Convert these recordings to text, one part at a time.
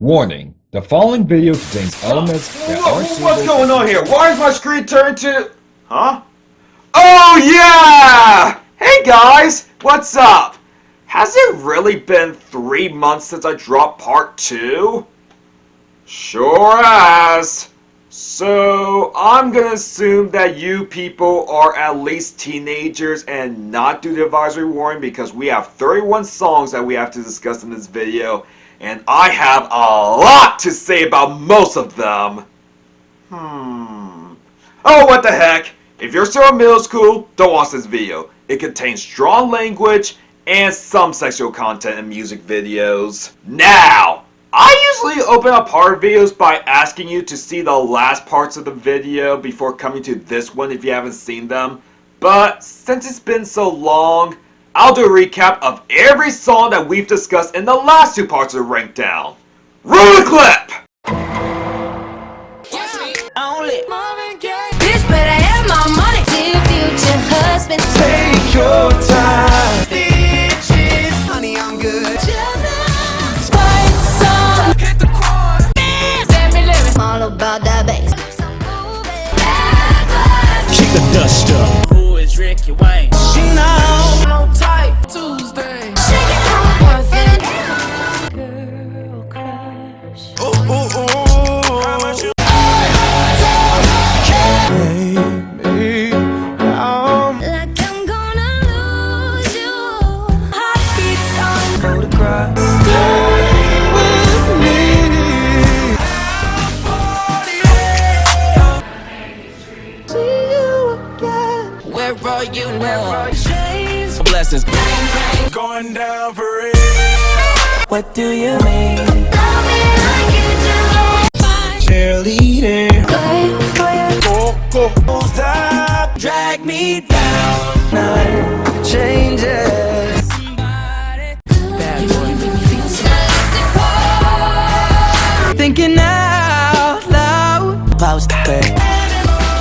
Warning, the following video contains elements that aren't suitable. What's going on here? Why is my screen turned to... Huh? Oh yeah! Hey guys, what's up? Has it really been 3 months since I dropped part 2? Sure has. So, I'm gonna assume that you people are at least teenagers and not do the advisory warning because we have 31 songs that we have to discuss in this video. And I have a lot to say about most of them. Oh, what the heck. If you're still in middle school, don't watch this video. It contains strong language and some sexual content in music videos. Now, I usually open up part videos by asking you to see the last parts of the video before coming to this one if you haven't seen them. But since it's been so long, I'll do a recap of every song that we've discussed in the last 2 parts of Rankdown. Roll the clip! Bitch better have my money. Dear future husband, Take your time. Bitches, honey, I'm good. fight song. Hit the quad. Send me lyrics. I'm all about that bass. Kick the dust up. Who is Ricky Wayne? She know. No type Tuesday. Shake it out, worth it. Girl crush. Ooh, ooh, ooh. How much you? Baby, Like I'm gonna lose you. Heartbeats on photograph. Stay with me. See you again. where are you now? Chains. Blessings. Going down for real. What do you mean? Love me like you do. Fine. Cheerleader. Wait for you. Don't stop. Drag me down. Nothing changes. Bad boy. Thinking out loud. Post it.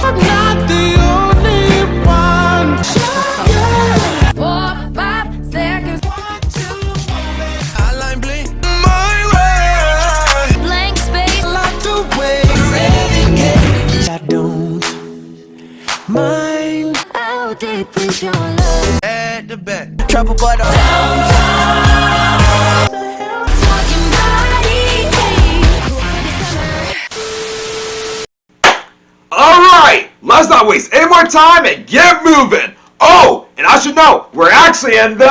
I'm not the only one. 4, 5 seconds. I line blink my way. Blank space. Locked away. I don't mind. How deep is your love? At the back. Trouble but I'm Talking body. Alright, let's not waste any more time and get moving. Oh, and I should know, we're actually in the...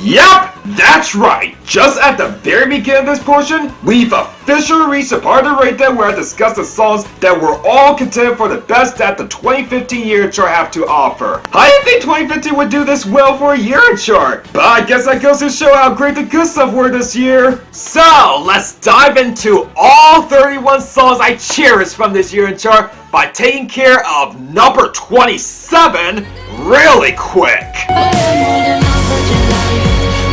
Yep, that's right. Just at the very beginning of this portion, we've officially reached the part of the Rankdown where I discuss the songs that were all contended for the best that the 2015 year chart have to offer. I didn't think 2015 would do this well for a year chart, but I guess that goes to show how great the good stuff were this year. So, let's dive into all 31 songs I cherish from this year in chart by taking care of number 27 really quick.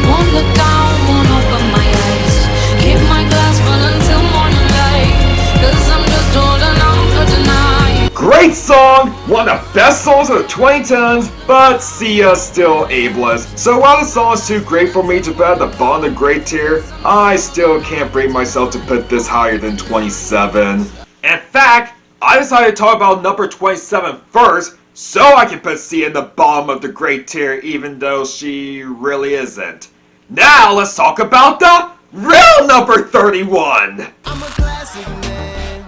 Won't look down, won't open my eyes. Keep my glass full until morning light. 'Cause I'm just holding on for tonight. Great song, one of the best songs of the 2010s, but Sia's still ableist. So while the song is too great for me to put at the bottom of the great tier, I still can't bring myself to put this higher than 27. In fact, I decided to talk about number 27 first, so I can put Sia in the bottom of the great tier even though she really isn't. Now let's talk about the real number 31! a classic man.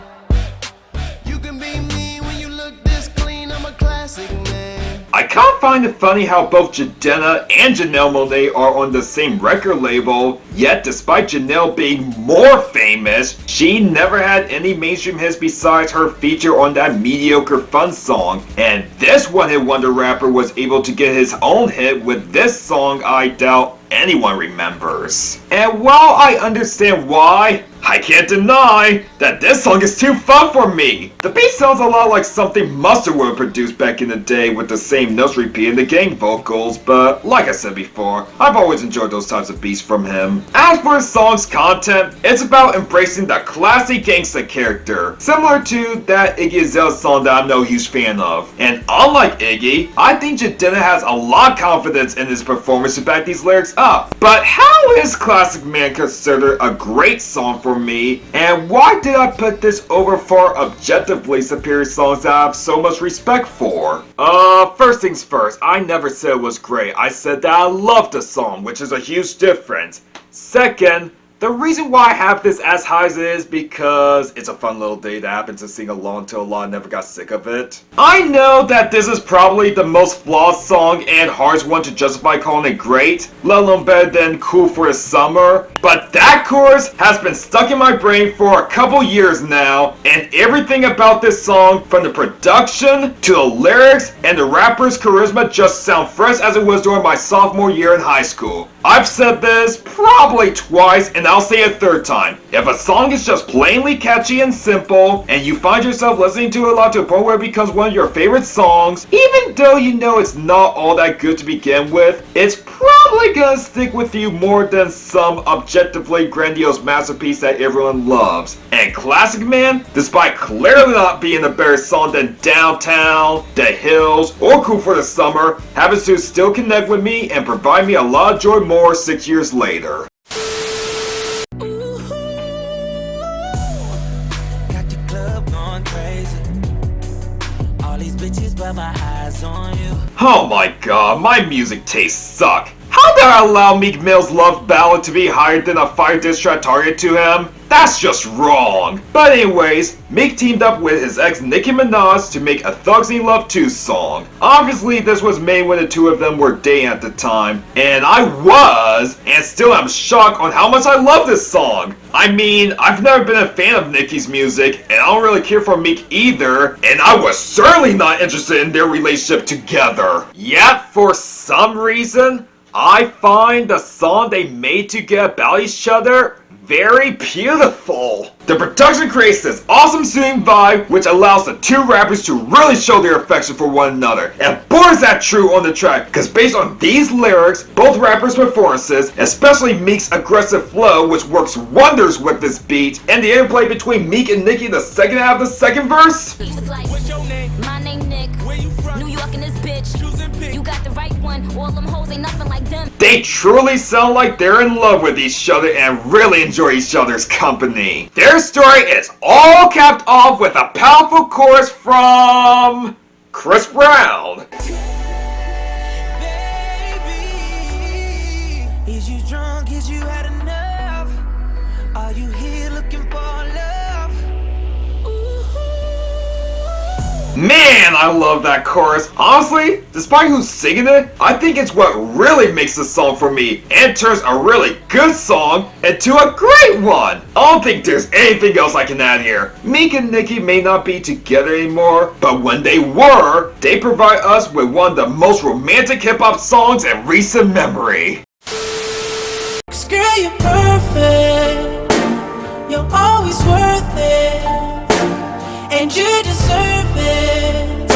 You can be me when you look this clean. I'm a classic man. I kind of find it funny how both Jadena and Janelle Monáe are on the same record label, yet despite Janelle being more famous, she never had any mainstream hits besides her feature on that mediocre fun song. And this one-hit wonder rapper was able to get his own hit with this song I doubt anyone remembers. And while I understand why, I can't deny that this song is too fun for me. The beat sounds a lot like something Mustard would have produced back in the day with the same notes repeating the gang vocals, but like I said before, I've always enjoyed those types of beats from him. As for the song's content, it's about embracing the classic gangsta character, similar to that Iggy Azalea song that I'm no huge fan of. And unlike Iggy, I think Jadena has a lot of confidence in his performance to back these lyrics up. But how is Classic Man considered a great song for me, and why did I put this over far objectively superior songs that I have so much respect for? First things first, I never said it was great. I said that I loved the song, which is a huge difference. Second, the reason why I have this as high as it is because it's a fun little day that happens to sing along to a lot and never got sick of it. I know that this is probably the most flawed song and hardest one to justify calling it great, let alone better than Cool for the Summer, but that chorus has been stuck in my brain for a couple years now, and everything about this song, from the production to the lyrics and the rapper's charisma, just sound fresh as it was during my sophomore year in high school. I've said this probably twice, and I'll say it a third time. If a song is just plainly catchy and simple, and you find yourself listening to it a lot to a point where it becomes one of your favorite songs, even though you know it's not all that good to begin with, it's probably gonna stick with you more than some objectively grandiose masterpiece that everyone loves. And Classic Man, despite clearly not being a better song than Downtown, The Hills, or Cool for the Summer, happens to still connect with me and provide me a lot of joy more 6 years later. Oh my god, my music tastes suck. How did I allow Meek Mill's Love Ballad to be higher than a fire diss track targeted to him? That's just wrong. But anyways, Meek teamed up with his ex Nicki Minaj to make a Thugs Need Love 2 song. Obviously this was made when the two of them were dating at the time, and I was, and still am shocked on how much I love this song. I mean, I've never been a fan of Nicki's music, and I don't really care for Meek either, and I was certainly not interested in their relationship together. Yet, for some reason, I find the song they made together about each other very beautiful. The production creates this awesome soothing vibe which allows the two rappers to really show their affection for one another. And boy is that true on the track, because based on these lyrics, both rappers' performances, especially Meek's aggressive flow which works wonders with this beat, and the interplay between Meek and Nicki in the second half of the second verse. What's your name? My name Nick. Where you from? New York and this bitch. Choosing pick. You got the right one. All them hoes ain't nothing like them. They truly sound like they're in love with each other and really enjoy each other's company. Their story is all capped off with a powerful chorus from Chris Brown. Baby, is you drunk? Is you had enough? Are you here looking for love? Man, I love that chorus. Honestly, despite who's singing it, I think it's what really makes the song for me and turns a really good song into a great one. I don't think there's anything else I can add here. Meek and Nicki may not be together anymore, but when they were, they provide us with one of the most romantic hip-hop songs in recent memory. Girl, you're perfect. You're always worth it. And you deserve it.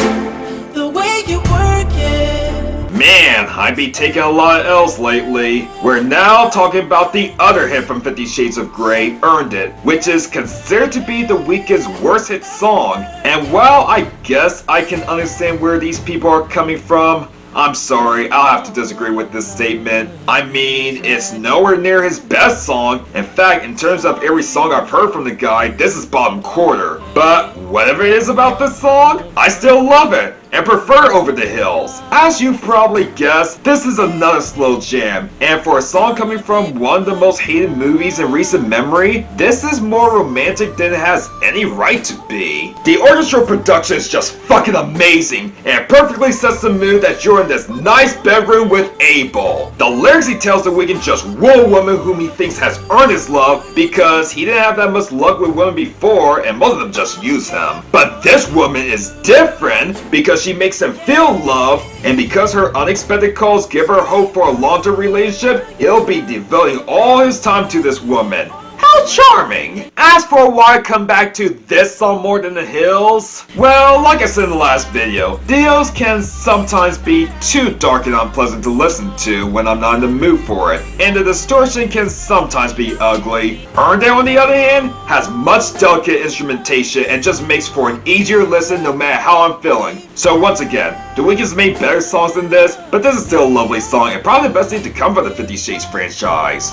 The way you work it. Man, I be taking a lot of L's lately. We're now talking about the other hit from 50 Shades of Grey, Earned It, which is considered to be the weekend's worst hit song. And while I guess I can understand where these people are coming from, I'm sorry, I'll have to disagree with this statement. I mean, it's nowhere near his best song. In fact, in terms of every song I've heard from the guy, this is bottom quarter. But whatever it is about this song, I still love it and prefer Over the Hills. As you've probably guessed, this is another slow jam, and for a song coming from one of the most hated movies in recent memory, this is more romantic than it has any right to be. The orchestral production is just fucking amazing, and perfectly sets the mood that you're in this nice bedroom with Abel. The lyrics he tells the Weeknd just woo a woman whom he thinks has earned his love because he didn't have that much luck with women before and most of them just use him. But this woman is different because she makes him feel loved, and because her unexpected calls give her hope for a long-term relationship, he'll be devoting all his time to this woman. How charming. As for why I come back to this song more than the Hills, well, like I said in the last video, the Hills can sometimes be too dark and unpleasant to listen to when I'm not in the mood for it, and the distortion can sometimes be ugly. Rankdown, on the other hand, has much delicate instrumentation and just makes for an easier listen no matter how I'm feeling. So once again, The Weeknd has made better songs than this, but this is still a lovely song and probably the best thing to come from the 50 Shades franchise.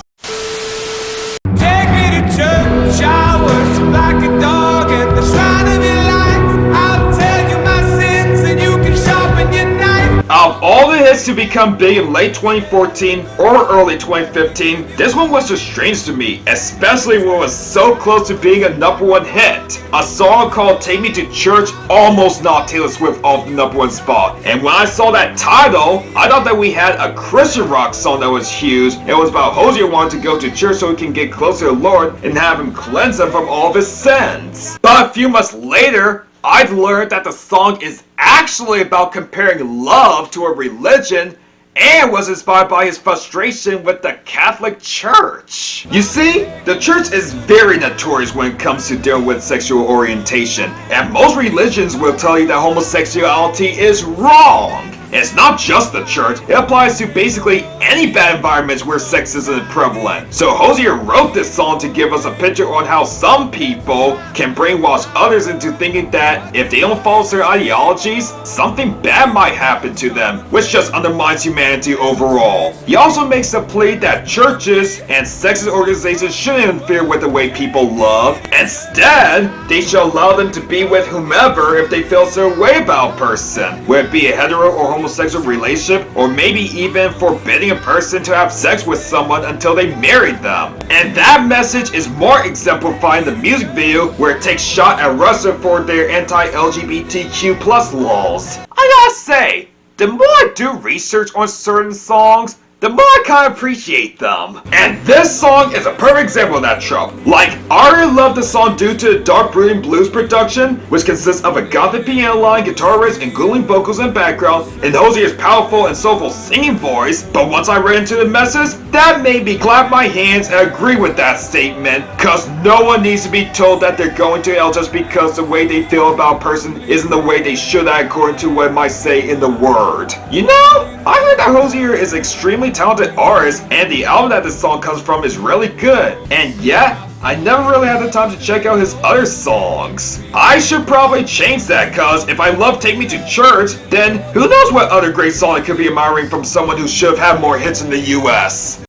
Take me to church, I worship like a dog at the shrine of your light. I'll tell you my sins and you can sharpen your knife. Out of all the hits to become big in late 2014 or early 2015, this one was just strange to me, especially when it was so close to being a #1 hit. A song called Take Me to Church almost knocked Taylor Swift off the #1 spot, and when I saw that title, I thought that we had a Christian rock song that was huge. It was about Hosier wanting to go to church so he can get closer to the Lord and have him cleanse him from all of his sins. But a few months later, I've learned that the song is actually about comparing love to a religion and was inspired by his frustration with the Catholic Church. You see, the church is very notorious when it comes to dealing with sexual orientation, and most religions will tell you that homosexuality is wrong. It's not just the church, it applies to basically any bad environments where sexism is prevalent. So Hosier wrote this song to give us a picture on how some people can brainwash others into thinking that if they don't follow certain ideologies, something bad might happen to them, which just undermines humanity overall. He also makes the plea that churches and sexist organizations shouldn't interfere with the way people love. Instead, they should allow them to be with whomever if they feel a certain way about a person, whether it be a hetero or homosexual relationship, or maybe even forbidding a person to have sex with someone until they married them. And that message is more exemplified in the music video where it takes shot at Russia for their anti-LGBTQ+ laws. I gotta say, the more I do research on certain songs, the more I kind of appreciate them. And this song is a perfect example of that trope. Like, I already love the song due to the dark brooding blues production, which consists of a gothic piano line, guitar riffs, and ghouling vocals in the background, and Hosier's powerful and soulful singing voice. But once I read into the message, that made me clap my hands and agree with that statement, cause no one needs to be told that they're going to hell just because the way they feel about a person isn't the way they should act according to what it might say in the word. You know, I heard that Hosier is extremely talented artist, and the album that this song comes from is really good, and yet I never really had the time to check out his other songs. I should probably change that, cause if I love Take Me to Church, then who knows what other great song I could be admiring from someone who should have had more hits in the US.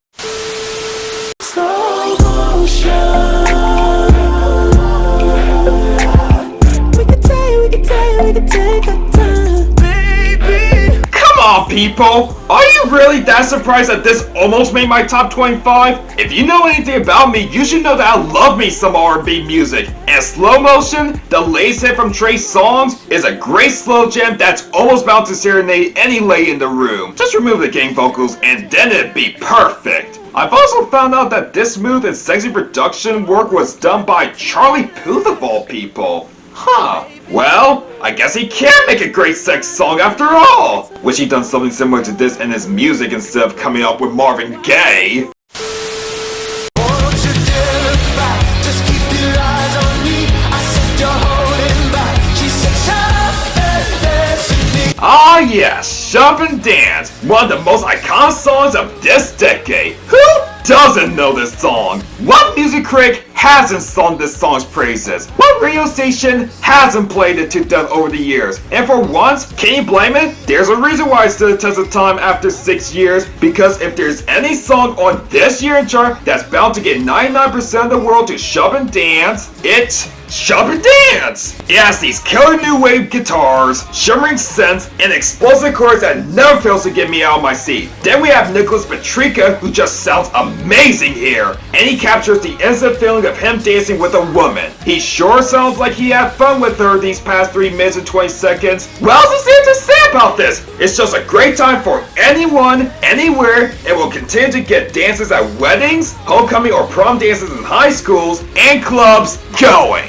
Slow motion. We could take our time, baby. Come on, people! Are you really that surprised that this almost made my top 25? If you know anything about me, you should know that I love me some R&B music. And Slow Motion, the latest hit from Trey Songz, is a great slow jam that's almost bound to serenade any lady in the room. Just remove the gang vocals and then it'd be perfect. I've also found out that this smooth and sexy production work was done by Charlie Puth of all people. Huh. Well, I guess he can make a great sex song after all! Wish he'd done something similar to this in his music instead of coming up with Marvin Gaye. Ah yes, Shop and Dance, one of the most iconic songs of this decade. Who doesn't know this song? What music critic hasn't sung this song's praises? What radio station hasn't played it to death over the years? And for once, can you blame it? There's a reason why it stood the test of time after 6 years, because if there's any song on this year's chart that's bound to get 99% of the world to shove and dance, it's Shop and Dance! It has these killer new wave guitars, shimmering synths, and explosive chords that never fails to get me out of my seat. Then we have Nicholas Petrika, who just sounds amazing here, and he captures the instant feeling of him dancing with a woman. He sure sounds like he had fun with her these past 3 minutes and 20 seconds. What else is there to say about this? It's just a great time for anyone, anywhere, and will continue to get dances at weddings, homecoming or prom dances in high schools, and clubs going.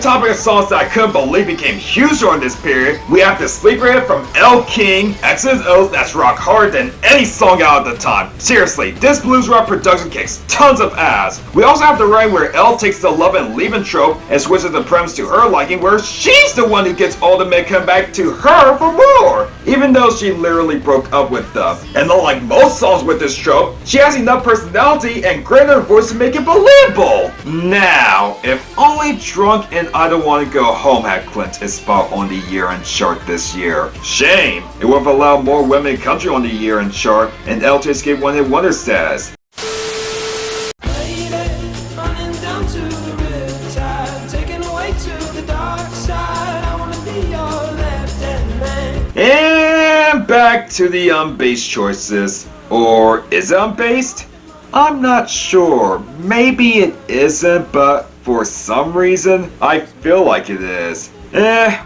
topic of songs that I couldn't believe became huge during this period, we have the sleeper hit from L. King, X's O's that's rock harder than any song out at the time. Seriously, this blues rock production kicks tons of ass. We also have the right where L takes the love and leaving trope and switches the premise to her liking, where she's the one who gets all the men come back to her for more, even though she literally broke up with them. And unlike most songs with this trope, she has enough personality and grit in her voice to make it believable. Now, if only Drunk and I Don't Want to Go Home had clinched its spot on the year-end chart this year. Shame, it would have allowed more women in country on the year-end chart, and L to escape one-hit wonder status. And back to the unbased choices. Or is it unbased? I'm not sure. Maybe it isn't, but for some reason, I feel like it is.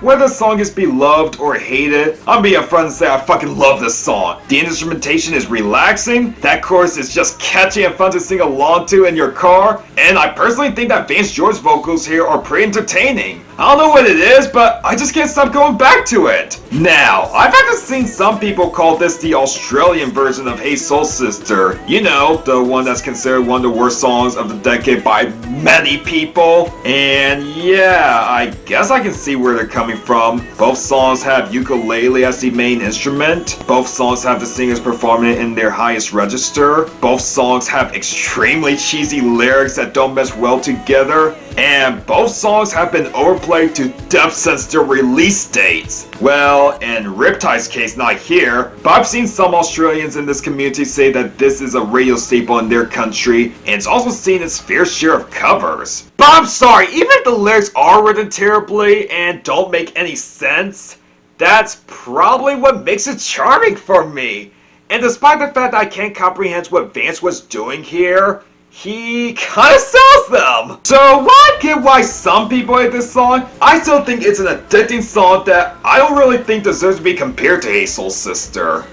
Whether the song is beloved or hated, I'm being upfront and say I fucking love this song. The instrumentation is relaxing, that chorus is just catchy and fun to sing along to in your car, and I personally think that Vance George's vocals here are pretty entertaining. I don't know what it is, but I just can't stop going back to it. Now, I've actually seen some people call this the Australian version of Hey Soul Sister. You know, the one that's considered one of the worst songs of the decade by many people. And yeah, I guess I can see where they're coming from. Both songs have ukulele as the main instrument. Both songs have the singers performing it in their highest register. Both songs have extremely cheesy lyrics that don't mesh well together. And both songs have been overplayed to death since their release dates. Well, in Riptide's case, not here, but I've seen some Australians in this community say that this is a radio staple in their country, and it's also seen its fair share of covers. But I'm sorry, even if the lyrics are written terribly and don't make any sense, that's probably what makes it charming for me. And despite the fact that I can't comprehend what Vance was doing here, he kinda sells them! So while I get why some people hate this song, I still think it's an addicting song that I don't really think deserves to be compared to Hey Soul Sister.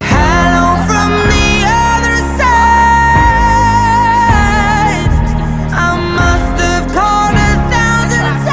Hello from the other side. I must have called 1,000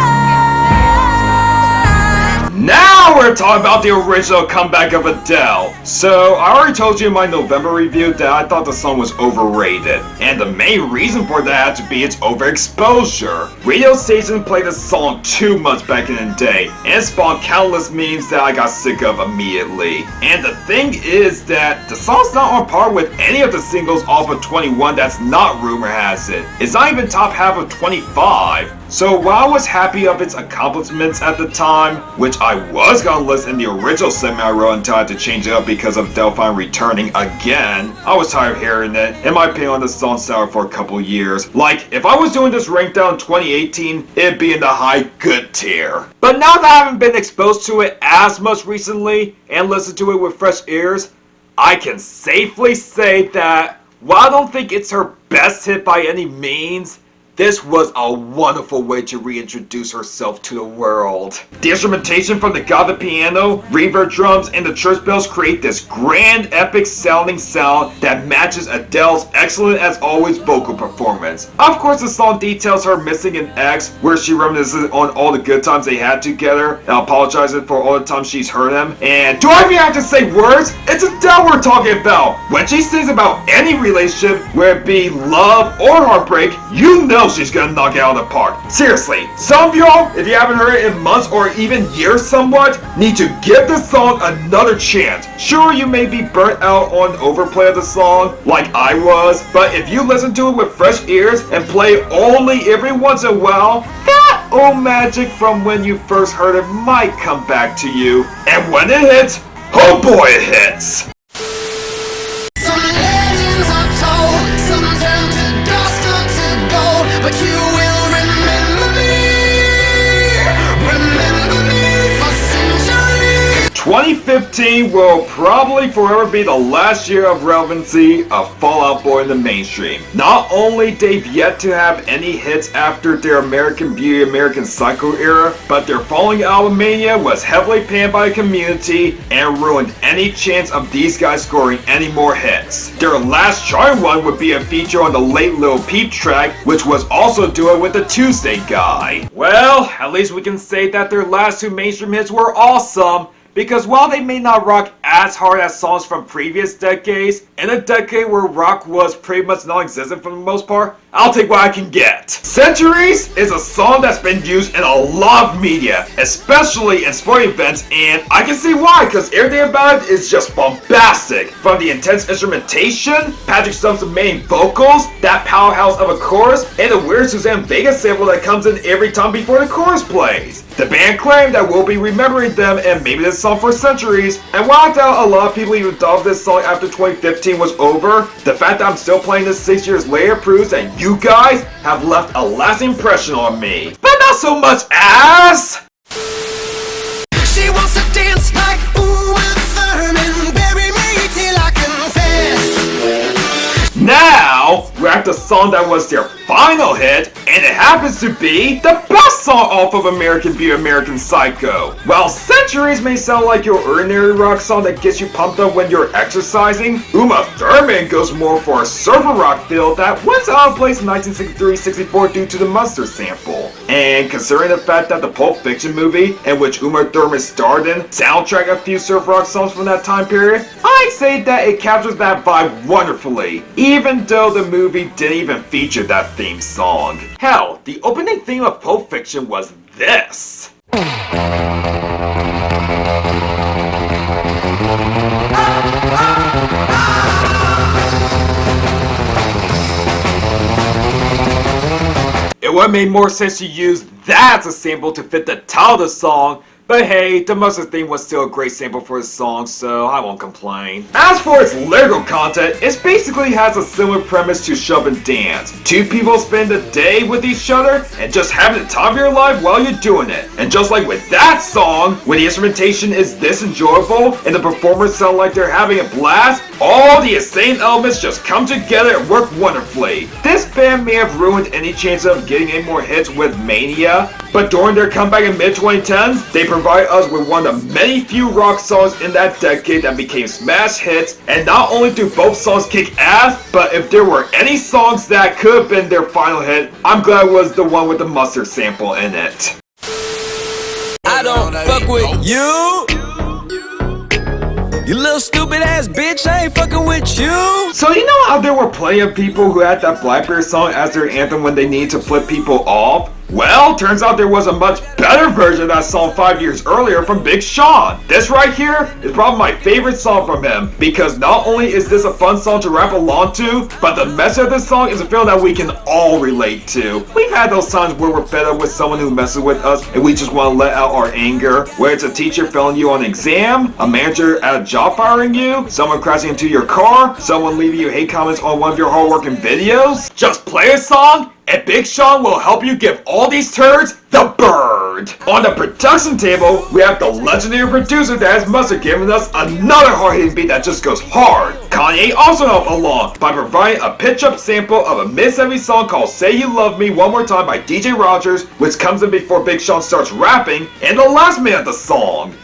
times. Now we're talking about the original comeback of Adele. So, I already told you in my November review that I thought the song was overrated. And the main reason for that had to be its overexposure. Radio stations played this song 2 months back in the day, and it spawned countless memes that I got sick of immediately. And the thing is that the song's not on par with any of the singles off of 21 that's not rumor has it. It's not even top half of 25. So while I was happy of its accomplishments at the time, which I was gonna list in the original segment I wrote until I had to change it up because of Delphine returning again, I was tired of hearing it. In my opinion, this song soured for a couple years. Like, if I was doing this Rankdown in 2018, it'd be in the high good tier. But now that I haven't been exposed to it as much recently, and listened to it with fresh ears, I can safely say that while I don't think it's her best hit by any means, this was a wonderful way to reintroduce herself to the world. The instrumentation from the gothic piano, reverb drums, and the church bells create this grand, epic sounding sound that matches Adele's excellent as always vocal performance. Of course, the song details her missing an ex, where she reminisces on all the good times they had together, and apologizes for all the times she's hurt him. And do I even have to say words? It's Adele we're talking about. When she sings about any relationship, whether it be love or heartbreak, you know she's gonna knock it out of the park. Seriously, some of y'all, if you haven't heard it in months or even years somewhat, need to give this song another chance. Sure, you may be burnt out on overplay of the song, like I was, but if you listen to it with fresh ears and play only every once in a while, that old magic from when you first heard it might come back to you. And when it hits, oh boy it hits! Some legends are told, some turn to dust or to gold, but you will remember me for centuries. 2015 will probably forever be the last year of relevancy of Fall Out Boy in the mainstream. Not only they've yet to have any hits after their American Beauty, American Psycho era, but their following album Mania was heavily panned by the community and ruined any chance of these guys scoring any more hits. Their last charting one would be a feature on the late Lil Peep track, which was also duo with the Tuesday guy. Well, at least we can say that their last two mainstream hits were awesome, because while they may not rock as hard as songs from previous decades, in a decade where rock was pretty much non-existent for the most part, I'll take what I can get. Centuries is a song that's been used in a lot of media, especially in sporting events, and I can see why, because everything about it is just bombastic. From the intense instrumentation, Patrick Stump's main vocals, that powerhouse of a chorus, and the weird Suzanne Vega sample that comes in every time before the chorus plays. The band claimed that we'll be remembering them and maybe this song for centuries, and while I doubt a lot of people even thought of this song after 2015 was over, the fact that I'm still playing this 6 years later proves that you guys have left a lasting impression on me. But not so much as... She wants to dance like Uma Thurman, bury me till I confess. Now, we're at the song that was their final hit, and it happens to be the best song off of American Beauty, American Psycho. While Centuries may sound like your ordinary rock song that gets you pumped up when you're exercising, Uma Thurman goes more for a surfer rock feel that went out of place in 1963-64 due to the Mustard sample. And considering the fact that the Pulp Fiction movie, in which Uma Thurman starred in, soundtracked a few surf rock songs from that time period, I'd say that it captures that vibe wonderfully, even though the movie didn't even feature that theme song. Hell, the opening theme of Pulp Fiction was this. It would have made more sense to use that as a sample to fit the title of the song, but hey, the Mustard theme was still a great sample for the song, so I won't complain. As for its lyrical content, it basically has a similar premise to Shove and Dance. Two people spend a day with each other and just having the time of your life while you're doing it. And just like with that song, when the instrumentation is this enjoyable and the performers sound like they're having a blast, all the insane elements just come together and work wonderfully. This band may have ruined any chance of getting any more hits with Mania, but during their comeback in mid-2010s, they provide us with one of the many few rock songs in that decade that became smash hits, and not only do both songs kick ass, but if there were any songs that could have been their final hit, I'm glad it was the one with the Mustard sample in it. I don't fuck with you. You little stupid ass bitch, I ain't fucking with you. So you know how there were plenty of people who had that Blackbeard song as their anthem when they needed to flip people off? Well, turns out there was a much better version of that song 5 years earlier from Big Sean. This right here is probably my favorite song from him, because not only is this a fun song to rap along to, but the message of this song is a feeling that we can all relate to. We've had those times where we're fed up with someone who messes with us and we just want to let out our anger, where it's a teacher failing you on an exam, a manager at a job firing you, someone crashing into your car, someone leaving you hate comments on one of your hard-working videos. Just play a song, and Big Sean will help you give all these turds the bird. On the production table, we have the legendary producer that has Mustard giving us another hard-hitting beat that just goes hard. Kanye also helped along by providing a pitch-up sample of a mid-70s song called Say You Love Me One More Time by DJ Rogers, which comes in before Big Sean starts rapping in the last minute of the song.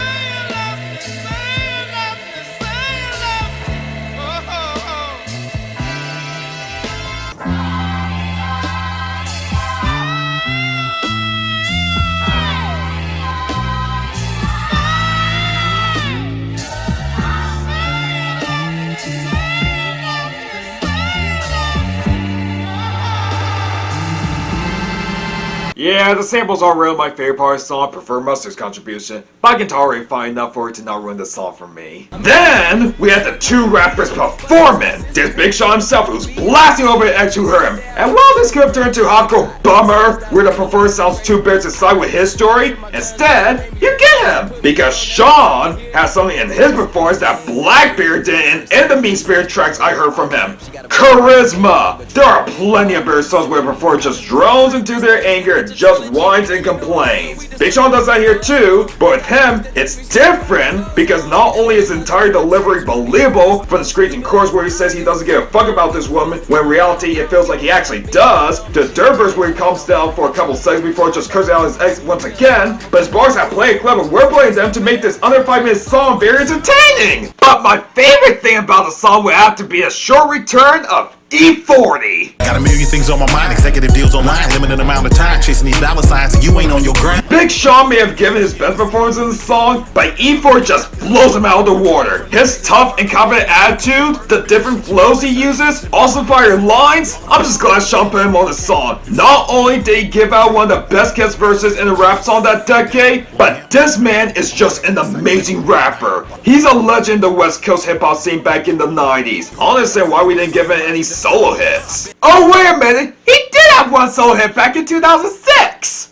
Yeah, the samples aren't really my favorite part of the song. I prefer Mustard's contribution, but I can tolerate fine enough for it to not ruin the song for me. Then, we had the two rappers performing. There's Big Sean himself, who's blasting over the X who heard him. And while this could have turned into a hardcore bummer, where the performer sounds too bitter to side with his story, instead, you get him, because Sean has something in his performance that Blackbeard did in the Mean Spirit tracks I heard from him. Charisma! There are plenty of Bear songs where the performer just drones into their anger and just whines and complains. Big Sean does that here too, but with him, it's different because not only is his entire delivery believable from the screeching chorus where he says he doesn't give a fuck about this woman, when in reality it feels like he actually does, the third verse where he calms down for a couple seconds before just cursing out his ex once again, but his bars have plenty of clever wordplay in them to make this under 5-minute song very entertaining. But my favorite thing about the song would have to be a short return of E40. Got a million things on my mind, executive deals online, limited amount of time, chasing these dollar signs, and you ain't on your grind. Big Sean may have given his best performance in the song, but E4 just blows him out of the water. His tough and confident attitude, the different flows he uses, also fire lines, I'm just glad Sean put him on the song. Not only did he give out one of the best guest verses in a rap song that decade, but this man is just an amazing rapper. He's a legend in the West Coast hip hop scene back in the 90s. I don't understand why we didn't give him any solo hits. Oh wait a minute, he did have one solo hit back in 2006!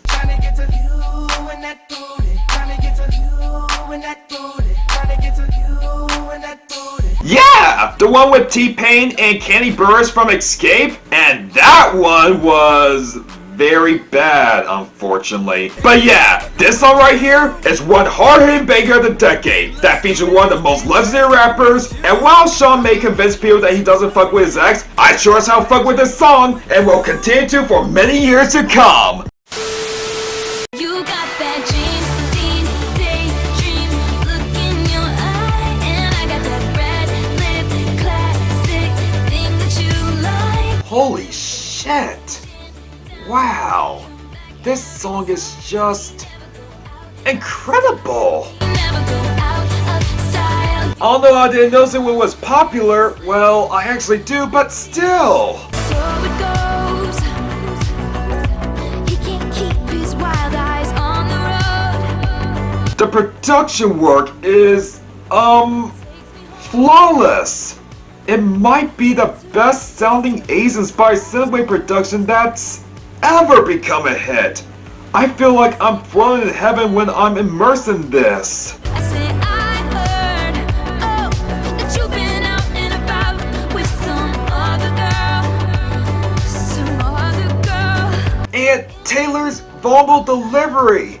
Yeah! The one with T-Pain and Kenny Burris from Escape, and that one was very bad, unfortunately. But yeah, this song right here is one hard-hitting banger of the decade that features one of the most legendary rappers, and while Sean may convince people that he doesn't fuck with his ex, I sure as hell fuck with this song, and will continue to for many years to come. You got that James Dean daydream look in your eye, and I got that red lip classic thing that you like. Holy shit! Wow, this song is just incredible. Never go out of style. Although I didn't notice it when it was popular, well, I actually do, but still. So it goes. He can't keep his wild eyes on the road. The production work is, flawless. It might be the best sounding A's-inspired synthwave production that's ever become a hit. I feel like I'm floating in heaven when I'm immersed in this. I say I heard, oh, that you've been out and about with some other girl. And Taylor's vulnerable delivery,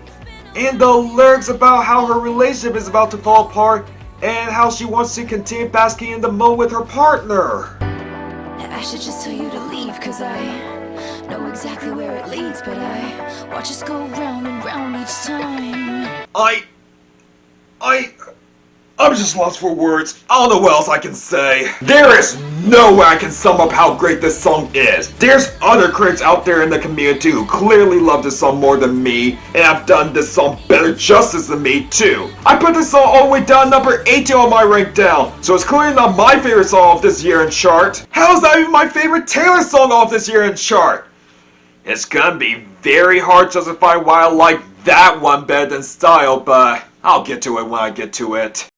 and the lyrics about how her relationship is about to fall apart, and how she wants to continue basking in the moment with her partner. I should just tell you to leave, cause I know exactly where it leads, but I watch us go round and round each time. I'm just lost for words. I don't know what else I can say. There is no way I can sum up how great this song is. There's other critics out there in the community who clearly love this song more than me, and have done this song better justice than me too. I put this song all the way down number 18 on my Rankdown, so it's clearly not my favorite song off this year in chart. How is that even my favorite Taylor song off this year in chart? It's gonna be very hard to justify why I like that one better than Style, but I'll get to it when I get to it.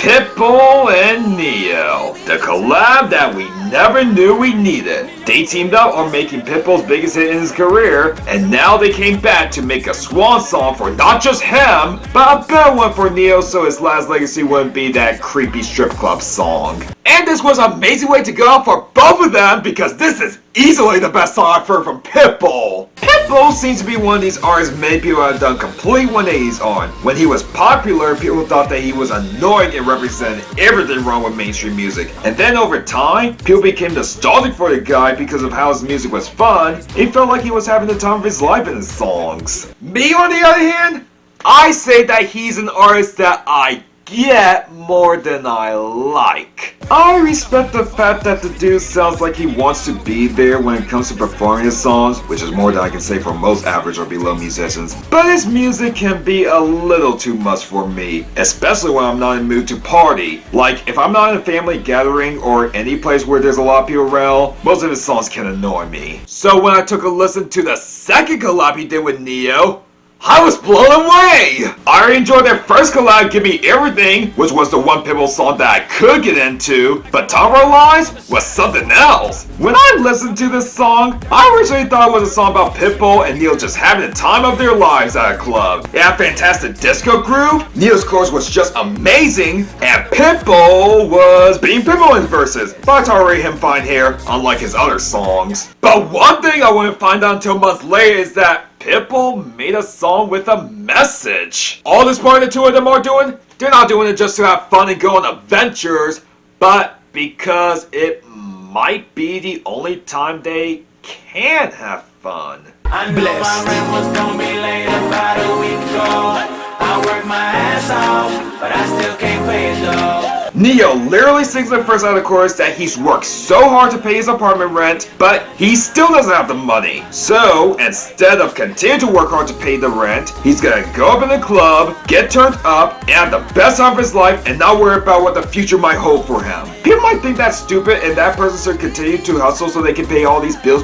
Pitbull and Neo, the collab that we never knew we needed. They teamed up on making Pitbull's biggest hit in his career, and now they came back to make a swan song for not just him, but a better one for Neo so his last legacy wouldn't be that creepy strip club song. And this was an amazing way to go out for both of them because this is easily the best song I've heard from Pitbull. Pitbull seems to be one of these artists many people have done complete 180s on. When he was popular, people thought that he was annoying and represented everything wrong with mainstream music. And then over time, people became nostalgic for the guy because of how his music was fun. It felt like he was having the time of his life in his songs. Me, on the other hand, I say that he's an artist that I get more than I like. I respect the fact that the dude sounds like he wants to be there when it comes to performing his songs, which is more than I can say for most average or below musicians, but his music can be a little too much for me, especially when I'm not in the mood to party. Like, if I'm not in a family gathering or any place where there's a lot of people around, most of his songs can annoy me. So when I took a listen to the second collab he did with Neo, I was blown away! I already enjoyed their first collab, Give Me Everything, which was the one Pitbull song that I could get into, but Time of Our Lives was something else. When I listened to this song, I originally thought it was a song about Pitbull and Neil just having the time of their lives at a club. It had fantastic disco groove, Neil's chorus was just amazing, and Pitbull was being Pitbull in his verses, but I tolerate him fine here, unlike his other songs. But one thing I wouldn't find out until months later is that Pitbull made a song with a message. All this part the two of them are doing, they're not doing it just to have fun and go on adventures, but because it might be the only time they can have fun. I knew my rent was gonna be late about a week ago. I worked my ass off, but I still can't pay it though. Neo literally sings in the first line of the chorus that he's worked so hard to pay his apartment rent, but he still doesn't have the money. So, instead of continuing to work hard to pay the rent, he's gonna go up in the club, get turned up, and have the best time of his life and not worry about what the future might hold for him. People might think that's stupid and that person should continue to hustle so they can pay all these bills,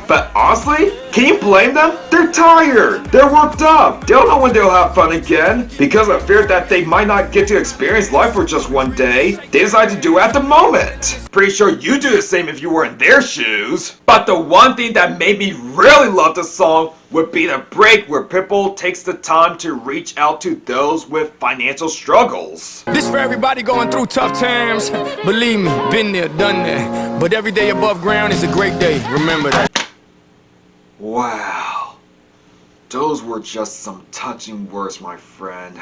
but honestly, can you blame them? They're tired, they're worked up, they don't know when they'll have fun again. Because of fear that they might not get to experience life for just one day, they decide to do it at the moment. Pretty sure you do the same if you were in their shoes. But the one thing that made me really love the song would be the break where Pitbull takes the time to reach out to those with financial struggles. This for everybody going through tough times. Believe me, been there, done that. But every day above ground is a great day. Remember that. Wow. Those were just some touching words, my friend.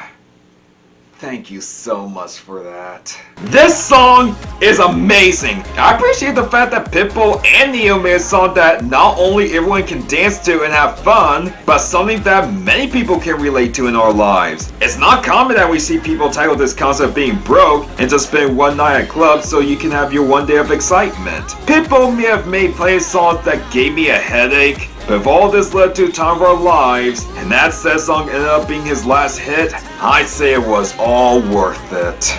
Thank you so much for that. This song is amazing. I appreciate the fact that Pitbull and Neo made a song that not only everyone can dance to and have fun, but something that many people can relate to in our lives. It's not common that we see people title this concept of being broke and just spend one night at clubs so you can have your one day of excitement. Pitbull may have made plenty of songs that gave me a headache, but if all this led to Time of Our Lives, and that said song ended up being his last hit, I'd say it was all worth it.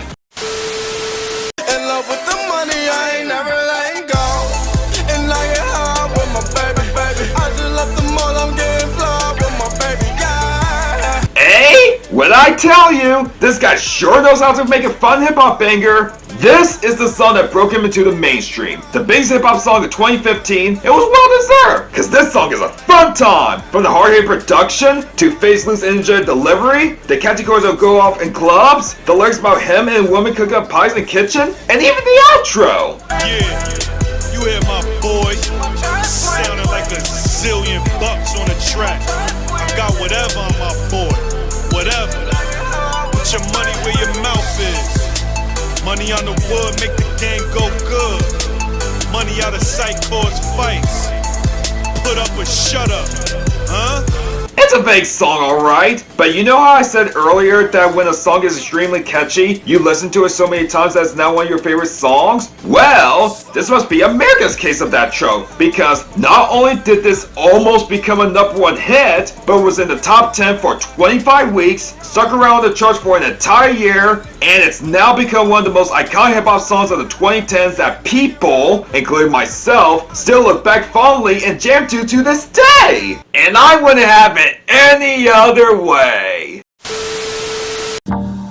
In love with the money, I ain't never letting go. And I get hard with my baby. I just left the mall, I'm getting flawed with my baby, yeah. Hey, what I tell you, this guy sure knows how to make a fun hip-hop banger. This is the song that broke him into the mainstream. The biggest hip-hop song of 2015, it was well deserved, cause this song is a fun time. From the hard-hitting production, to face loose energetic delivery, the catchy chords that go off in clubs, the lyrics about him and women cooking up pies in the kitchen, and even the outro. Yeah, you hear my boy sounding like a zillion bucks on the track. I got whatever on my boy, whatever. Put your money where your mouth is. Money on the wood make the game go good. Money out of sight cause fights. Put up or shut up, huh? It's a vague song, alright, but you know how I said earlier that when a song is extremely catchy, you listen to it so many times that it's now one of your favorite songs? Well, this must be America's case of that trope, because not only did this almost become a #1 hit, but was in the top 10 for 25 weeks, stuck around the charts for an entire year, and it's now become one of the most iconic hip-hop songs of the 2010s that people, including myself, still look back fondly and jam to this day! And I wouldn't have it any other way.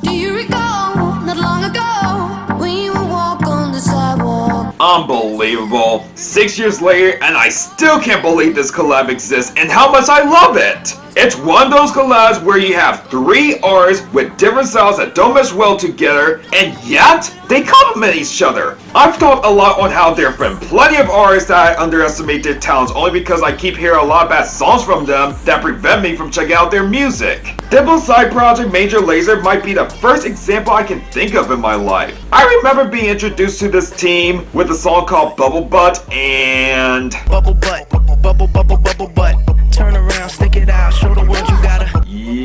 Do you recall not long ago when you would walk on the sidewalk? Unbelievable. 6 years later, and I still can't believe this collab exists and how much I love it. It's one of those collabs where you have 3 artists with different styles that don't mesh well together, and yet they complement each other. I've talked a lot on how there have been plenty of artists that I underestimate their talents only because I keep hearing a lot of bad songs from them that prevent me from checking out their music. Pitbull's side project Major Lazer might be the first example I can think of in my life. I remember being introduced to this team with a song called Bubble Butt and Bubble butt, bubble, bubble, bubble butt. Turn around, stick it out, show the world you gotta.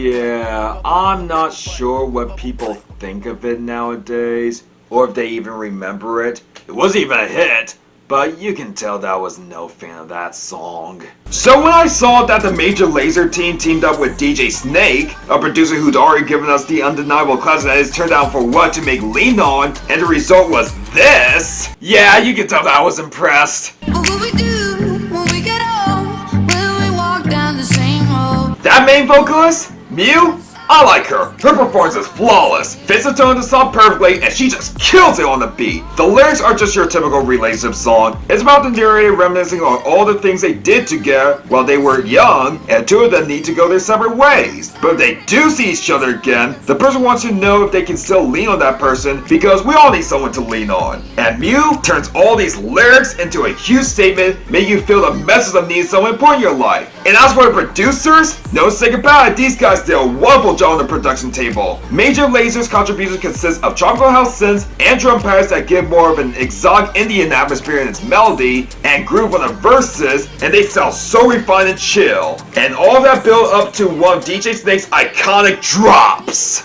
yeah, I'm not sure what people think of it nowadays, or if they even remember it. It wasn't even a hit, but you can tell that I was no fan of that song. So when I saw that the Major Lazer team teamed up with DJ Snake, a producer who'd already given us the undeniable classic that is Turned Down for What to make Lean On, and the result was this, yeah, you can tell that I was impressed. What will we do when we get old? Will we walk down the same road? That main vocalist, Mew, I like her. Her performance is flawless, fits the tone of the song perfectly, and she just kills it on the beat. The lyrics are just your typical relationship song. It's about the narrator reminiscing on all the things they did together while they were young, and two of them need to go their separate ways. But if they do see each other again, the person wants to know if they can still lean on that person, because we all need someone to lean on. And Mew turns all these lyrics into a huge statement, making you feel the message of needing someone important in your life. And as for the producers, no mistake about it, these guys did a wonderful job on the production table. Major Laser's contribution consists of tropical house synths and drum patterns that give more of an exotic Indian atmosphere in its melody and groove on the verses, and they sound so refined and chill. And all that build up to one of DJ Snake's iconic drops.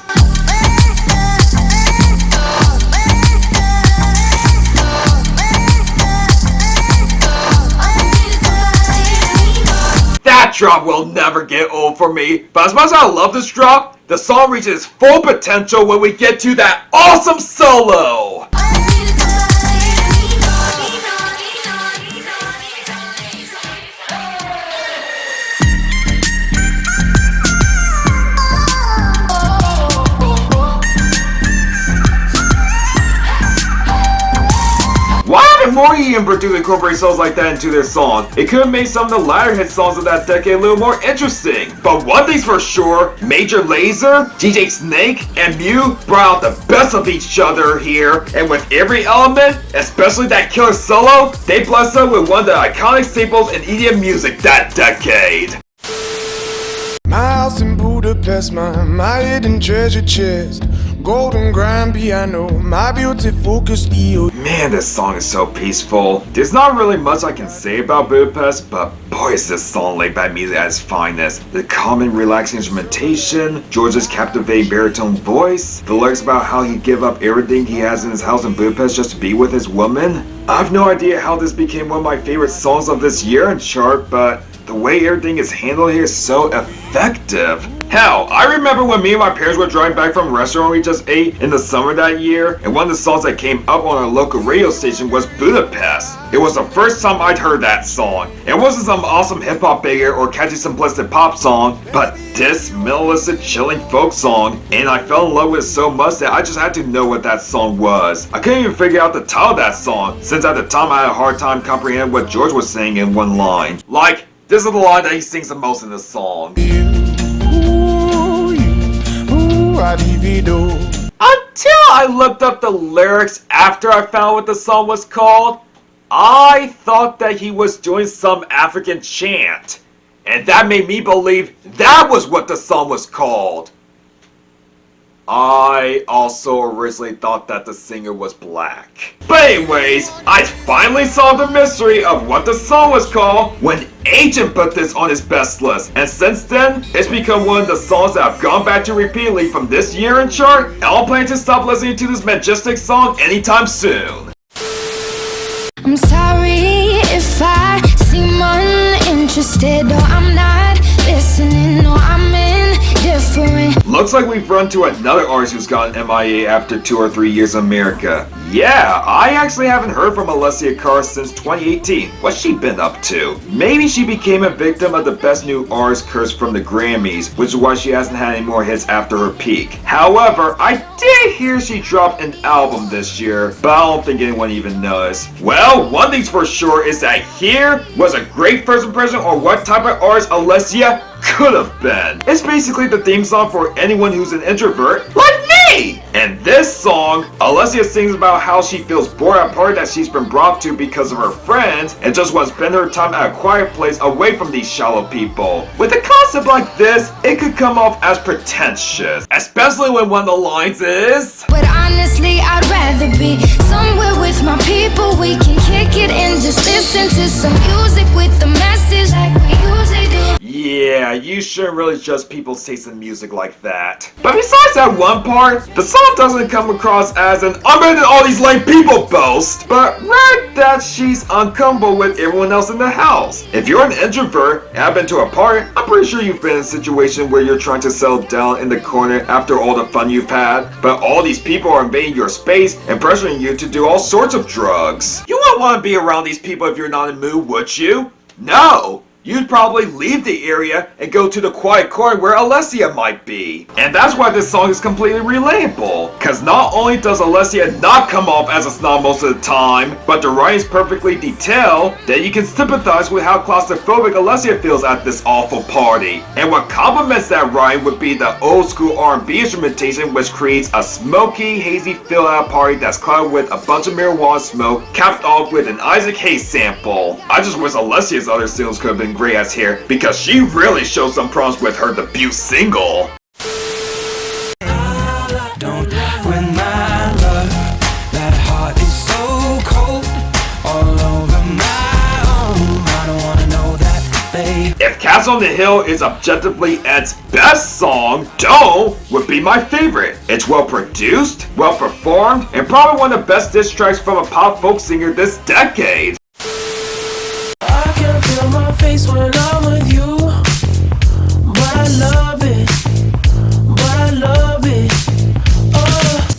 That drop will never get old for me, but as much as I love this drop, the song reaches its full potential when we get to that awesome solo! Why haven't Morgie and Verdu incorporate songs like that into their song? It could have made some of the latter hit songs of that decade a little more interesting. But one thing's for sure, Major Lazer, DJ Snake, and Mew brought out the best of each other here, and with every element, especially that killer solo, they blessed us with one of the iconic staples in EDM music that decade. My house in Budapest, my hidden treasure chest, golden grand piano, my beauty focused EO. Man, this song is so peaceful. There's not really much I can say about Budapest, but boy is this song laid back music at its finest. The calm and relaxing instrumentation, George's captivating baritone voice, the lyrics about how he'd give up everything he has in his house in Budapest just to be with his woman. I have no idea how this became one of my favorite songs of this year in chart, but the way everything is handled here is so effective. Hell, I remember when me and my parents were driving back from a restaurant we just ate in the summer that year, and one of the songs that came up on our local radio station was Budapest. It was the first time I'd heard that song. It wasn't some awesome hip-hop banger or catchy simplistic pop song, but this minimalistic, chilling folk song, and I fell in love with it so much that I just had to know what that song was. I couldn't even figure out the title of that song, since at the time I had a hard time comprehending what George was saying in one line. Like, this is the line that he sings the most in this song. Until I looked up the lyrics after I found what the song was called, I thought that he was doing some African chant. And that made me believe that was what the song was called. I also originally thought that the singer was black. But anyways, I finally solved the mystery of what the song was called when Agent put this on his best list. And since then, it's become one of the songs that I've gone back to repeatedly from this year in chart, and I'll plan to stop listening to this majestic song anytime soon. I'm sorry if I seem uninterested, or I'm not listening, or I'm indifferent. Looks like we've run to another artist who's gone MIA after 2 or 3 years in America. Yeah, I actually haven't heard from Alessia Cara since 2018. What's she been up to? Maybe she became a victim of the Best New Artist curse from the Grammys, which is why she hasn't had any more hits after her peak. However, I did hear she dropped an album this year, but I don't think anyone even noticed. Well, one thing's for sure is that here was a great first impression on what type of artist Alessia could have been. It's basically the theme song for anyone who's an introvert like me! And this song, Alessia sings about how she feels bored at a party that she's been brought to because of her friends and just wants to spend her time at a quiet place away from these shallow people. With a concept like this, it could come off as pretentious, especially when one of the lines is, But honestly, I'd rather be somewhere with my people. We can kick it and just listen to some music with the message like we usually do. yeah, you shouldn't really judge people's taste in music like that. But besides that one part, the song doesn't come across as an I'm better than all these lame people boast, but rather that she's uncomfortable with everyone else in the house. If you're an introvert and have been to a party, I'm pretty sure you've been in a situation where you're trying to settle down in the corner after all the fun you've had, but all these people are invading your space and pressuring you to do all sorts of drugs. You wouldn't want to be around these people if you're not in the mood, would you? No! you'd probably leave the area and go to the quiet corner where Alessia might be. And that's why this song is completely relatable, cause not only does Alessia not come off as a snob most of the time, but the writing is perfectly detailed that you can sympathize with how claustrophobic Alessia feels at this awful party. And what complements that writing would be the old school R&B instrumentation, which creates a smoky, hazy feel at a party that's clouded with a bunch of marijuana smoke, capped off with an Isaac Hayes sample. I just wish Alessia's other singles could have been great as here, because she really showed some promise with her debut single. Don't win my love. That heart is so cold, all over my own. I don't wanna know that, babe. If Castle on the Hill is objectively Ed's best song, Don't would be my favorite. It's well produced, well performed, and probably one of the best diss tracks from a pop folk singer this decade. I can feel my face when I'm with you, but I love it,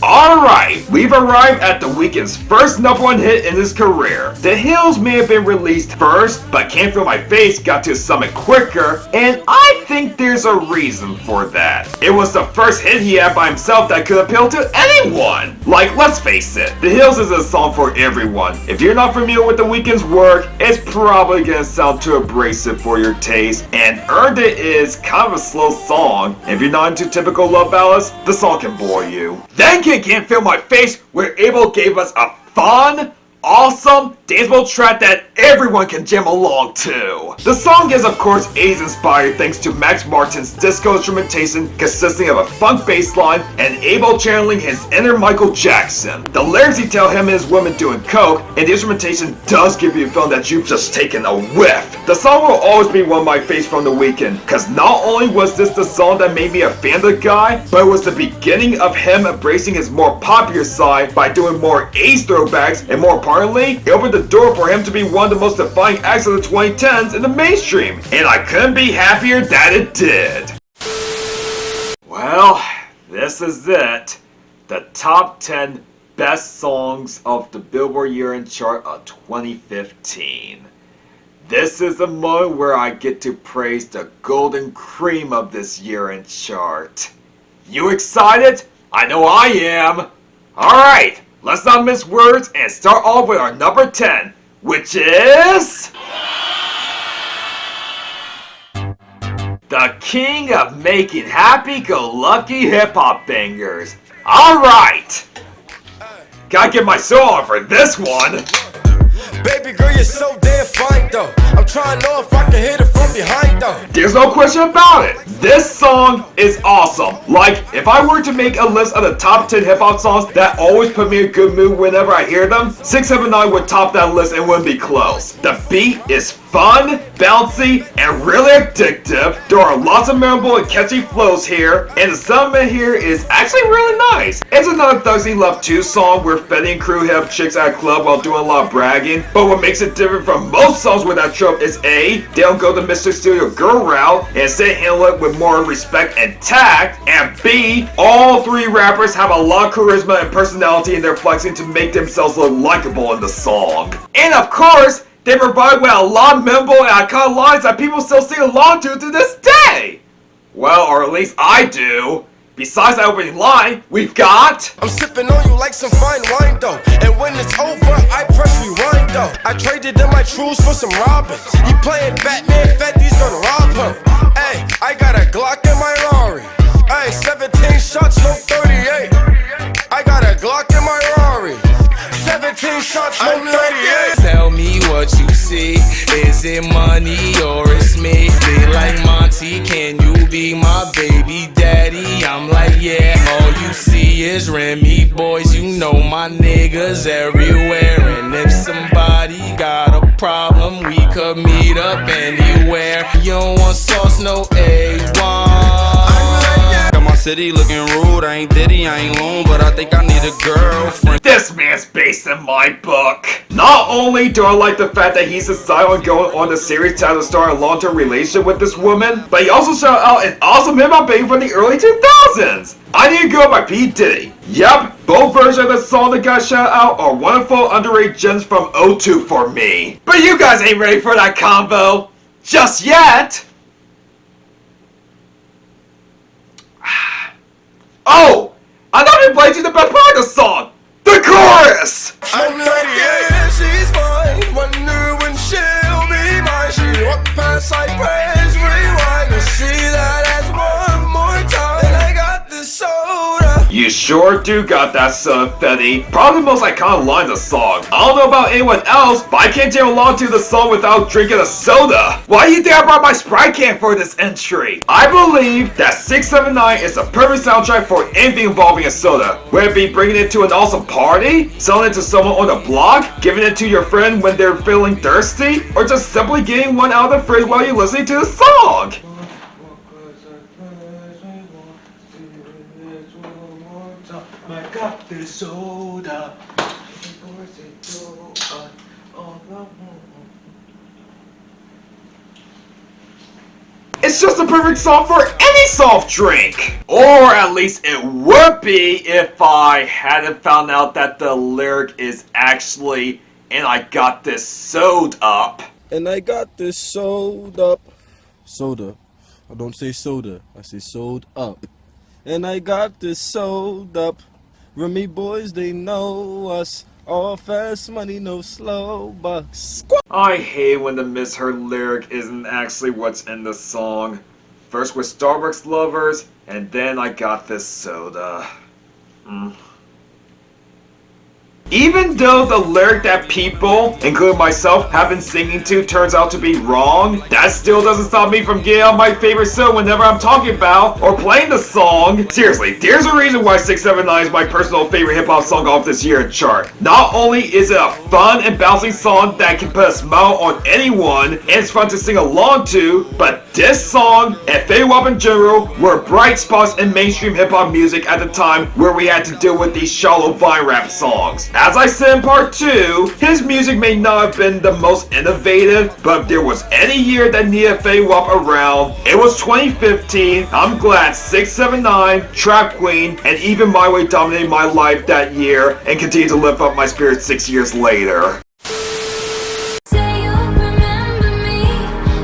Alright, we've arrived at the weekend's first #1 hit in his career. The Hills may have been released first, but Can't Feel My Face got to Summit quicker, and I think there's a reason for that. It was the first hit he had by himself that could appeal to anyone. Like, let's face it, The Hills is a song for everyone. If you're not familiar with The Weeknd's work, it's probably gonna sound too abrasive for your taste, and Earned It is kind of a slow song. If you're not into typical love ballads, the song can bore you. Then Can't Feel My Face, where Abel gave us a fun, awesome, danceable track that everyone can jam along to. The song is of course 80s inspired thanks to Max Martin's disco instrumentation consisting of a funk bass line and Abel channeling his inner Michael Jackson. The lyrics detail him and his woman doing coke, and the instrumentation does give you a feeling that you've just taken a whiff. The song will always be one of my faves from The Weeknd, cause not only was this the song that made me a fan of the guy, but it was the beginning of him embracing his more popular side by doing more 80s throwbacks, and more importantly, it opened the door for him to be one of the most defining acts of the 2010s in the mainstream, and I couldn't be happier that it did. Well, this is it. The top 10 best songs of the Billboard year-end chart of 2015. This is the moment where I get to praise the golden cream of this year-end chart. You excited? I know I am. Alright, let's not miss words and start off with our number 10, which is... the king of making happy-go-lucky hip-hop bangers. Alright! Gotta get my soul on for this one. Baby girl, you're so damn fine though. I'm trying to know if I can hit it from behind though. There's no question about it. This song is awesome. Like, if I were to make a list of the top 10 hip-hop songs that always put me in a good mood whenever I hear them, 679 would top that list and wouldn't be close. The beat is fun, bouncy, and really addictive. There are lots of memorable and catchy flows here, and the sentiment here is actually really nice. It's another Thugsy Love 2 song where Fetty and crew hit up chicks at a club while doing a lot of bragging, but what makes it different from most songs with that trope is A, they don't go the Mr. Studio Girl route, and instead handle it with more respect and tact, and B, all three rappers have a lot of charisma and personality in their flexing to make themselves look likable in the song. And of course, they provide with a lot of memorable and iconic lines that people still sing along to this day! Well, or at least I do. Besides that opening line, we've got... I'm sipping on you like some fine wine though, and when it's over, I press rewind though. I traded in my truths for some robbers. He playing Batman, Fetty's gonna rob him. Hey, I got a Glock in my Rari. Hey, 17 shots, no 38. I got a Glock in my Rari. 17 shots, no 38. Tell me what you see. Is it money or it's me? They like Monty, can you be my baby daddy? I'm like, yeah. All you see is Remy boys. You know my niggas everywhere. And if somebody got a problem, we could meet up anywhere. You don't want sauce, no A1. My city looking rude, I ain't Diddy, I ain't loon, but I think I need a girlfriend. This man's based in my book. Not only do I like the fact that he's decided on going on the series to have to start a long-term relationship with this woman, but he also shouted out an awesome hip-hop baby from the early 2000s. I Need a Girl by P. Diddy. Yep, both versions of the song that got shouted out are wonderful underrated gems from O2 for me. But you guys ain't ready for that combo. just yet. Oh! I thought we played you the best part of the song! The chorus! I'm like, yeah, she's mine. Wonder when she'll be mine. She walked past like praise rewind. We'll see that as one more time. And I got this soda. You sure do got that soda, Fetty. Probably the most iconic line of the song. I don't know about anyone else, but I can't jam along to the song without drinking a soda. Why do you think I brought my Sprite can for this entry? I believe that 679 is the perfect soundtrack for anything involving a soda. Whether it be bringing it to an awesome party, selling it to someone on the block, giving it to your friend when they're feeling thirsty, or just simply getting one out of the fridge while you're listening to the song. I got this soda. It's just the perfect song for any soft drink! Or at least it would be if I hadn't found out that the lyric is actually, and I got this sewed up. And I got this sewed up. Soda. I don't say soda. I say sewed up. And I got this sewed up. Remy boys, they know us. All fast money, no slow bucks. I hate when the misheard lyric isn't actually what's in the song. First with Starbucks lovers, and then I got this soda. Even though the lyric that people, including myself, have been singing to turns out to be wrong, that still doesn't stop me from getting out my favorite song whenever I'm talking about or playing the song. Seriously, there's a reason why 679 is my personal favorite hip-hop song off this year's chart. Not only is it a fun and bouncing song that can put a smile on anyone and it's fun to sing along to, but this song and Fetty Wap in general were bright spots in mainstream hip-hop music at the time where we had to deal with these shallow vine rap songs. As I said in part 2, his music may not have been the most innovative, but if there was any year that needed Fetty Wap around, it was 2015. I'm glad 679, Trap Queen, and even My Way dominated my life that year and continue to lift up my spirits 6 years later. Say you remember me,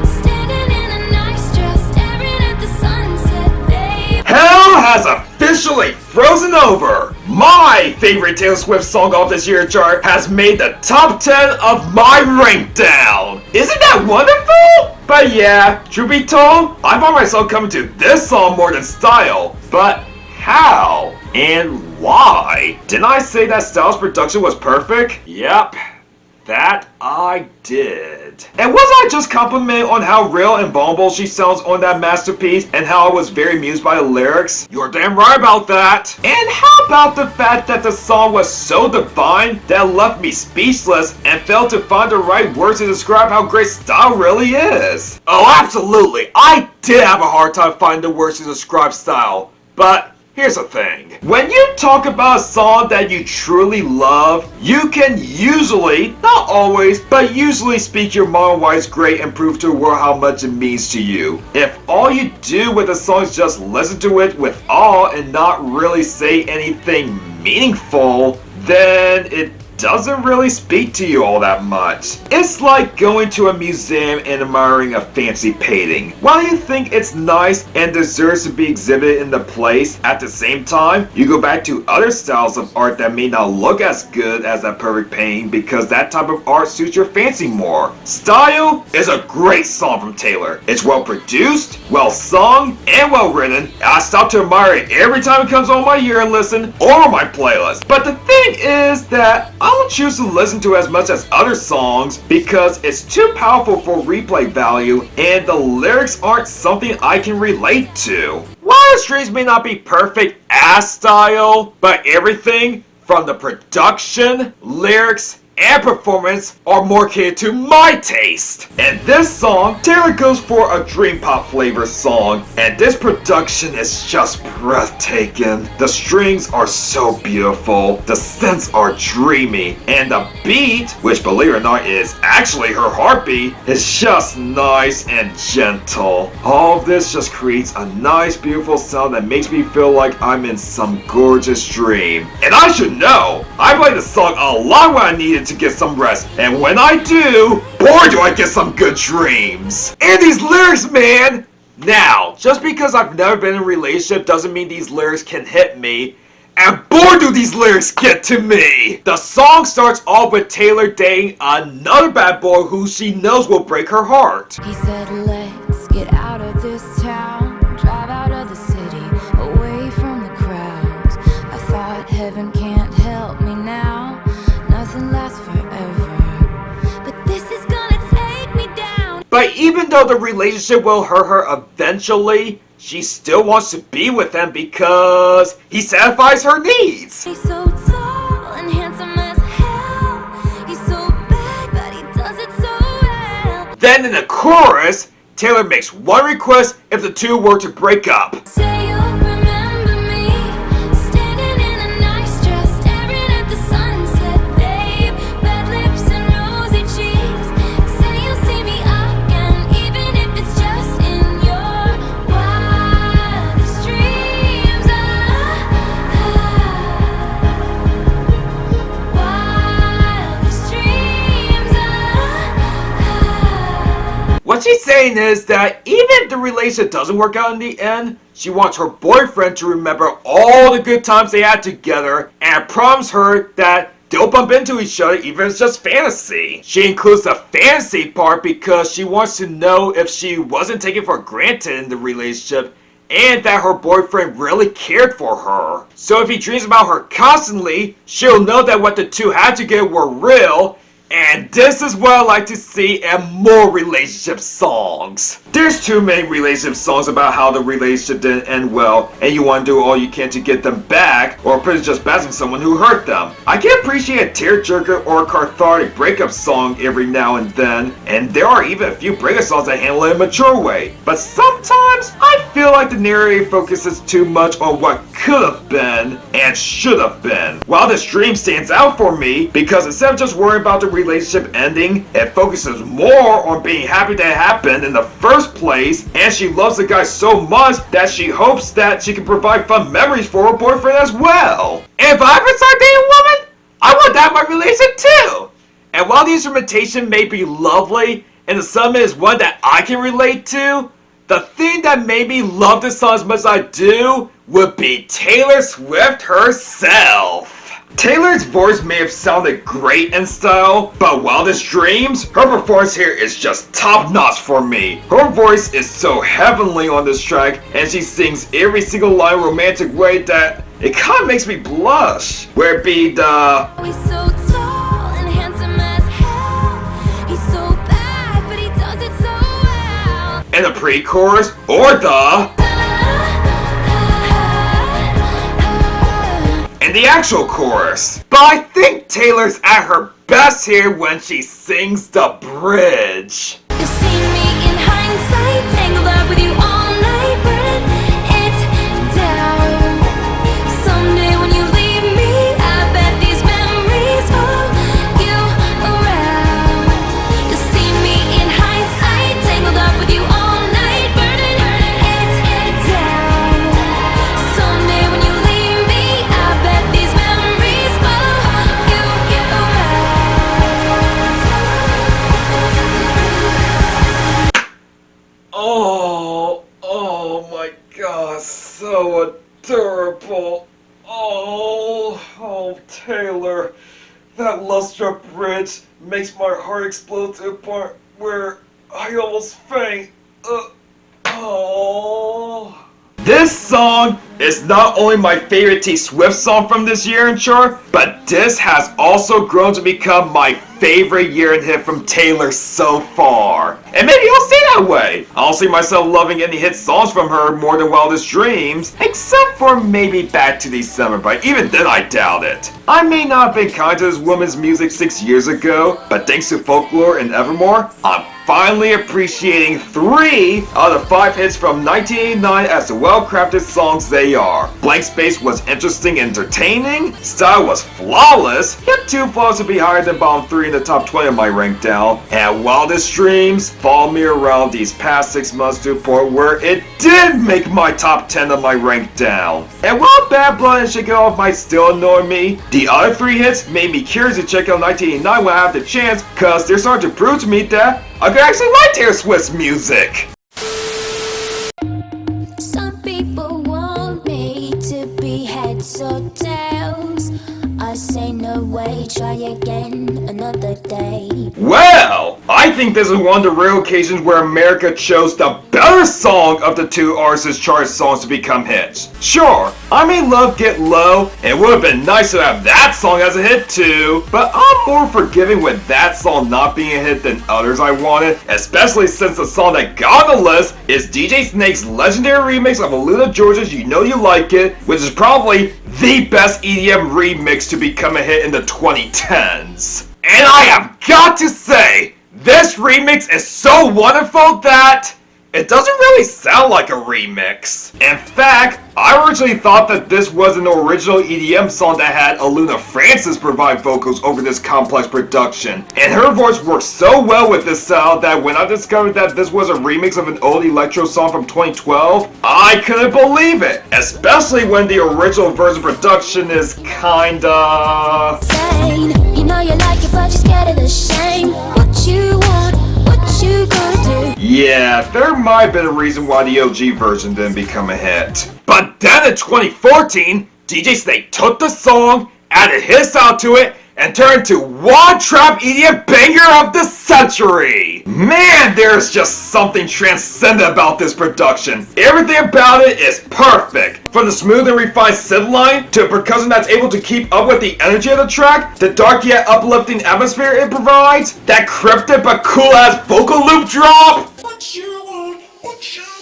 standing in a nice dress, staring at the sunset, babe. Hell has officially frozen over! My favorite Taylor Swift song off this year's chart has made the top 10 of my Rankdown! Isn't that wonderful? But yeah, truth be told, I find myself coming to this song more than Style. But how? And why? Didn't I say that Styles' production was perfect? Yep. That I did. And was I just complimenting on how real and vulnerable she sounds on that masterpiece and how I was very amused by the lyrics? You're damn right about that. And how about the fact that the song was so divine that it left me speechless and failed to find the right words to describe how great Style really is? Oh, absolutely. I did have a hard time finding the words to describe Style. But here's the thing. When you talk about a song that you truly love, you can usually, not always, but usually speak your mind why it's great and prove to the world how much it means to you. If all you do with a song is just listen to it with awe and not really say anything meaningful, then it doesn't really speak to you all that much. It's like going to a museum and admiring a fancy painting. While you think it's nice and deserves to be exhibited in the place, at the same time, you go back to other styles of art that may not look as good as that perfect painting because that type of art suits your fancy more. Style is a great song from Taylor. It's well produced, well sung, and well written. I stop to admire it every time it comes on my ear and listen or my playlist. But the thing is that I don't choose to listen to as much as other songs because it's too powerful for replay value and the lyrics aren't something I can relate to. While the streams may not be perfect as Style, but everything from the production, lyrics, and performance are more catered to my taste. And this song, Taylor goes for a dream pop flavor song, and this production is just breathtaking. The strings are so beautiful, the synths are dreamy, and the beat, which believe it or not is actually her heartbeat, is just nice and gentle. All of this just creates a nice beautiful sound that makes me feel like I'm in some gorgeous dream. And I should know, I played the song a lot when I needed to get some rest. And when I do, boy do I get some good dreams. And these lyrics, man! Now, just because I've never been in a relationship doesn't mean these lyrics can hit me. And boy do these lyrics get to me! The song starts off with Taylor dating another bad boy who she knows will break her heart. He said, let's get out of this town, drive out of the city, away from the crowds. I thought heaven can't help me now, nothing lasts forever, but this is gonna take me down. But even though the relationship will hurt her eventually, she still wants to be with him because he satisfies her needs. He's so tall and handsome as hell. He's so bad, but he does it so well. Then in the chorus, Taylor makes one request if the two were to break up. Say you'll remember me, standing in a nice dress, staring at the sunset, babe. Red lips and rosy cheeks. Say you'll see me again, even if it's just in your wildest dreams. Wildest dreams. What she's saying is that even if the relationship doesn't work out in the end, she wants her boyfriend to remember all the good times they had together and promise her that they'll bump into each other even if it's just fantasy. She includes the fantasy part because she wants to know if she wasn't taken for granted in the relationship and that her boyfriend really cared for her. So if he dreams about her constantly, she'll know that what the two had together were real. And this is what I like to see in more relationship songs. There's too many relationship songs about how the relationship didn't end well and you want to do all you can to get them back, or pretty just bashing someone who hurt them. I can appreciate a tearjerker or a cathartic breakup song every now and then, and there are even a few breakup songs that handle it in a mature way. But sometimes I feel like the narrative focuses too much on what could have been and should have been. While this dream stands out for me because instead of just worrying about the relationship ending, it focuses more on being happy that it happened in the first place, and she loves the guy so much that she hopes that she can provide fun memories for her boyfriend as well. And if I ever start dating a woman, I want that in my relationship too. And while the instrumentation may be lovely and the sentiment is one that I can relate to, the thing that made me love this song as much as I do would be Taylor Swift herself. Taylor's voice may have sounded great in style, but Wildest Dreams, her performance here is just top notch for me. Her voice is so heavenly on this track, and she sings every single line in a romantic way that it kind of makes me blush. Where it be the He's so tall and handsome as hell. He's so bad, but he does it so well. in the pre-chorus, or the in the actual chorus. But I think Taylor's at her best here when she sings the bridge. You see me in hindsight, tangled up with you all night, burning it down. Someday when you leave me, I bet these memories follow you around. You see me in hindsight, tangled up with you all night, burning it down. Someday when you leave me, I bet these memories follow you around. Oh my god, so adorable. Oh, Taylor. That love-struck bridge makes my heart explode to the point where I almost faint. This song is not only my favorite T Swift song from this year in chart, but this has also grown to become my favorite year-end hit from Taylor so far. And maybe I'll stay that way. I'll see myself loving any hit songs from her more than Wildest Dreams, except for maybe Back to December, but even then I doubt it. I may not have been kind to this woman's music 6 years ago, but thanks to Folklore and Evermore, I'm finally appreciating 3 out of 5 hits from 1989 as the well-crafted songs they are. Blank Space was interesting and entertaining, style was flawless, yet too flawless to be higher than bottom 3 in the top 20 of my Rankdown. And while this streams, follow me around these past 6 months to a point where it did make my top 10 of my Rankdown. And while Bad Blood and Shake It Off might still annoy me, the other 3 hits made me curious to check out 1989 when I have the chance, cause they're starting to prove to me that I could actually like Taylor Swift's music. Some people want me to be heads or tails. I say no way, try again another day. Well, I think this is one of the rare occasions where America chose the better song of the 2 artists' chart songs to become hits. Sure, I Made Love Get Low, and it would have been nice to have that song as a hit too, but I'm more forgiving with that song not being a hit than others I wanted, especially since the song that got on the list is DJ Snake's legendary remix of Aluna Georgia's You Know You Like It, which is probably the best EDM remix to become a hit in the 2010s. And I have got to say, this remix is so wonderful that it doesn't really sound like a remix. In fact, I originally thought that this was an original EDM song that had Aluna Francis provide vocals over this complex production. And her voice works so well with this sound that when I discovered that this was a remix of an old electro song from 2012, I couldn't believe it. Especially when the original version production is kinda... You know you like it, but you're scared of the shame. What you want, what you gonna do? Yeah, there might have been a reason why the OG version didn't become a hit. But then in 2014, DJ Snake took the song, added his sound to it, and turned to one trap EDM banger of the century! Man, there's just something transcendent about this production. Everything about it is perfect. From the smooth and refined synth line, to a percussion that's able to keep up with the energy of the track, the dark yet uplifting atmosphere it provides, that cryptic but cool ass vocal loop drop. What you want, what you want.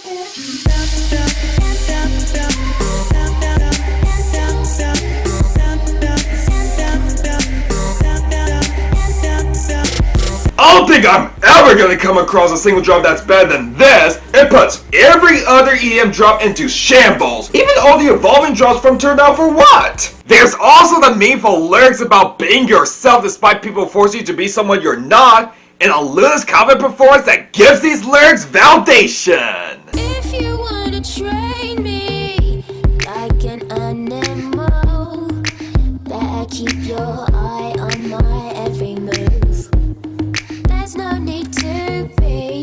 I don't think I'm ever gonna come across a single drop that's better than this. It puts every other EDM drop into shambles. Even all the evolving drops from Turned Out For What. There's also the meaningful lyrics about being yourself despite people forcing you to be someone you're not, and Aluna's confident performance that gives these lyrics validation. If you wanna train me like an animal, better keep your eye on my every move. There's no need to be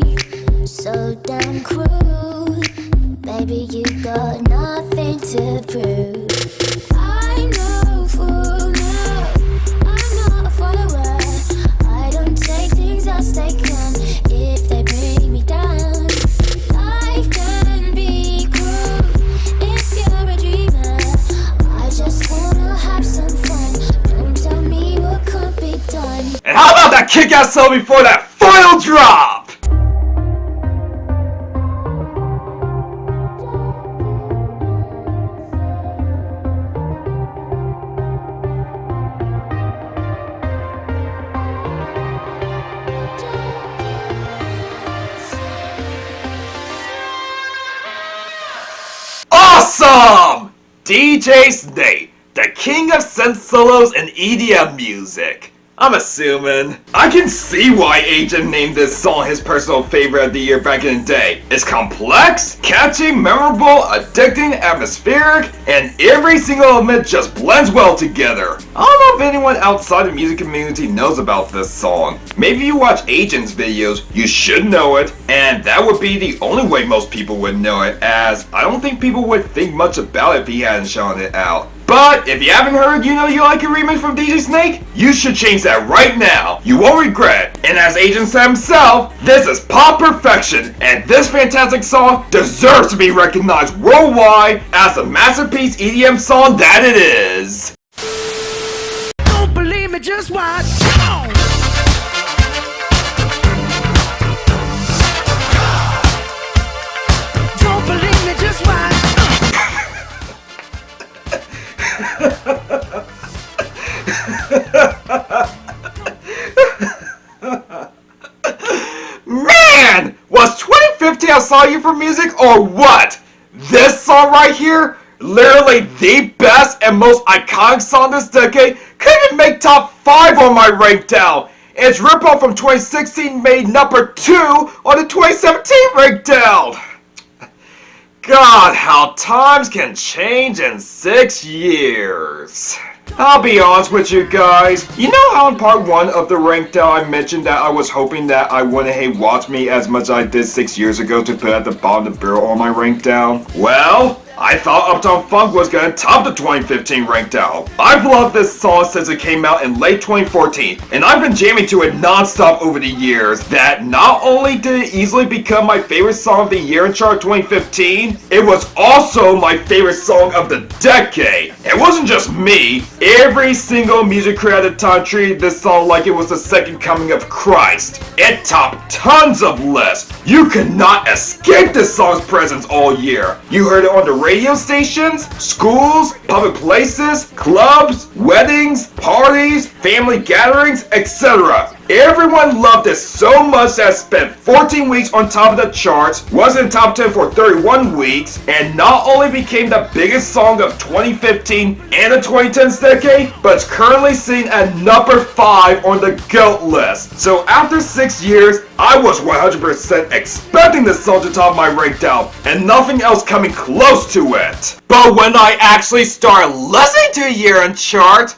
so damn cruel. Baby, you got nothing to prove. I'm no fool, no, I'm not a follower. I don't take things as they come if they bring me down. Life can be cruel if you're a dreamer. I just wanna have some fun. Don't tell me what can't be done. And how about that kick-ass solo before that final drop? Awesome! DJ Snake, the king of synth solos and EDM music. I'm assuming. I can see why Agent named this song his personal favorite of the year back in the day. It's complex, catchy, memorable, addicting, atmospheric, and every single element just blends well together. I don't know if anyone outside the music community knows about this song. Maybe if you watch Agent's videos, you should know it, and that would be the only way most people would know it, as I don't think people would think much about it if he hadn't shown it out. But if you haven't heard You Know You Like It remix from DJ Snake, you should change that right now. You won't regret. And as Agent said himself, this is pop perfection, and this fantastic song deserves to be recognized worldwide as the masterpiece EDM song that it is. Don't believe me, just watch. Come on. Don't believe me, just watch. Man! Was 2015 I Saw You for Music or what? This song right here, literally the best and most iconic song this decade, could even make top 5 on my Rankdown. Its ripoff from 2016 made number 2 on the 2017 Rankdown. God, how times can change in 6 years. I'll be honest with you guys, you know how in part 1 of the Rankdown I mentioned that I was hoping that I wouldn't hate Watch Me as much as I did 6 years ago to put at the bottom of the barrel on my Rankdown? Well, I thought Uptown Funk was gonna top the 2015 Rankdown. I've loved this song since it came out in late 2014, and I've been jamming to it non-stop over the years. That not only did it easily become my favorite song of the year in chart 2015, it was also my favorite song of the decade. It wasn't just me. Every single music creator at the time treated this song like it was the second coming of Christ. It topped tons of lists. You could not escape this song's presence all year. You heard it on the radio stations, schools, public places, clubs, weddings, parties, family gatherings, etc. Everyone loved it so much that it spent 14 weeks on top of the charts, was in top 10 for 31 weeks, and not only became the biggest song of 2015 and the 2010s decade, but it's currently sitting at number 5 on the GOAT list. So after 6 years, I was 100% expecting this song to top my Rankdown, and nothing else coming close to it. But when I actually started listening to a year-end chart,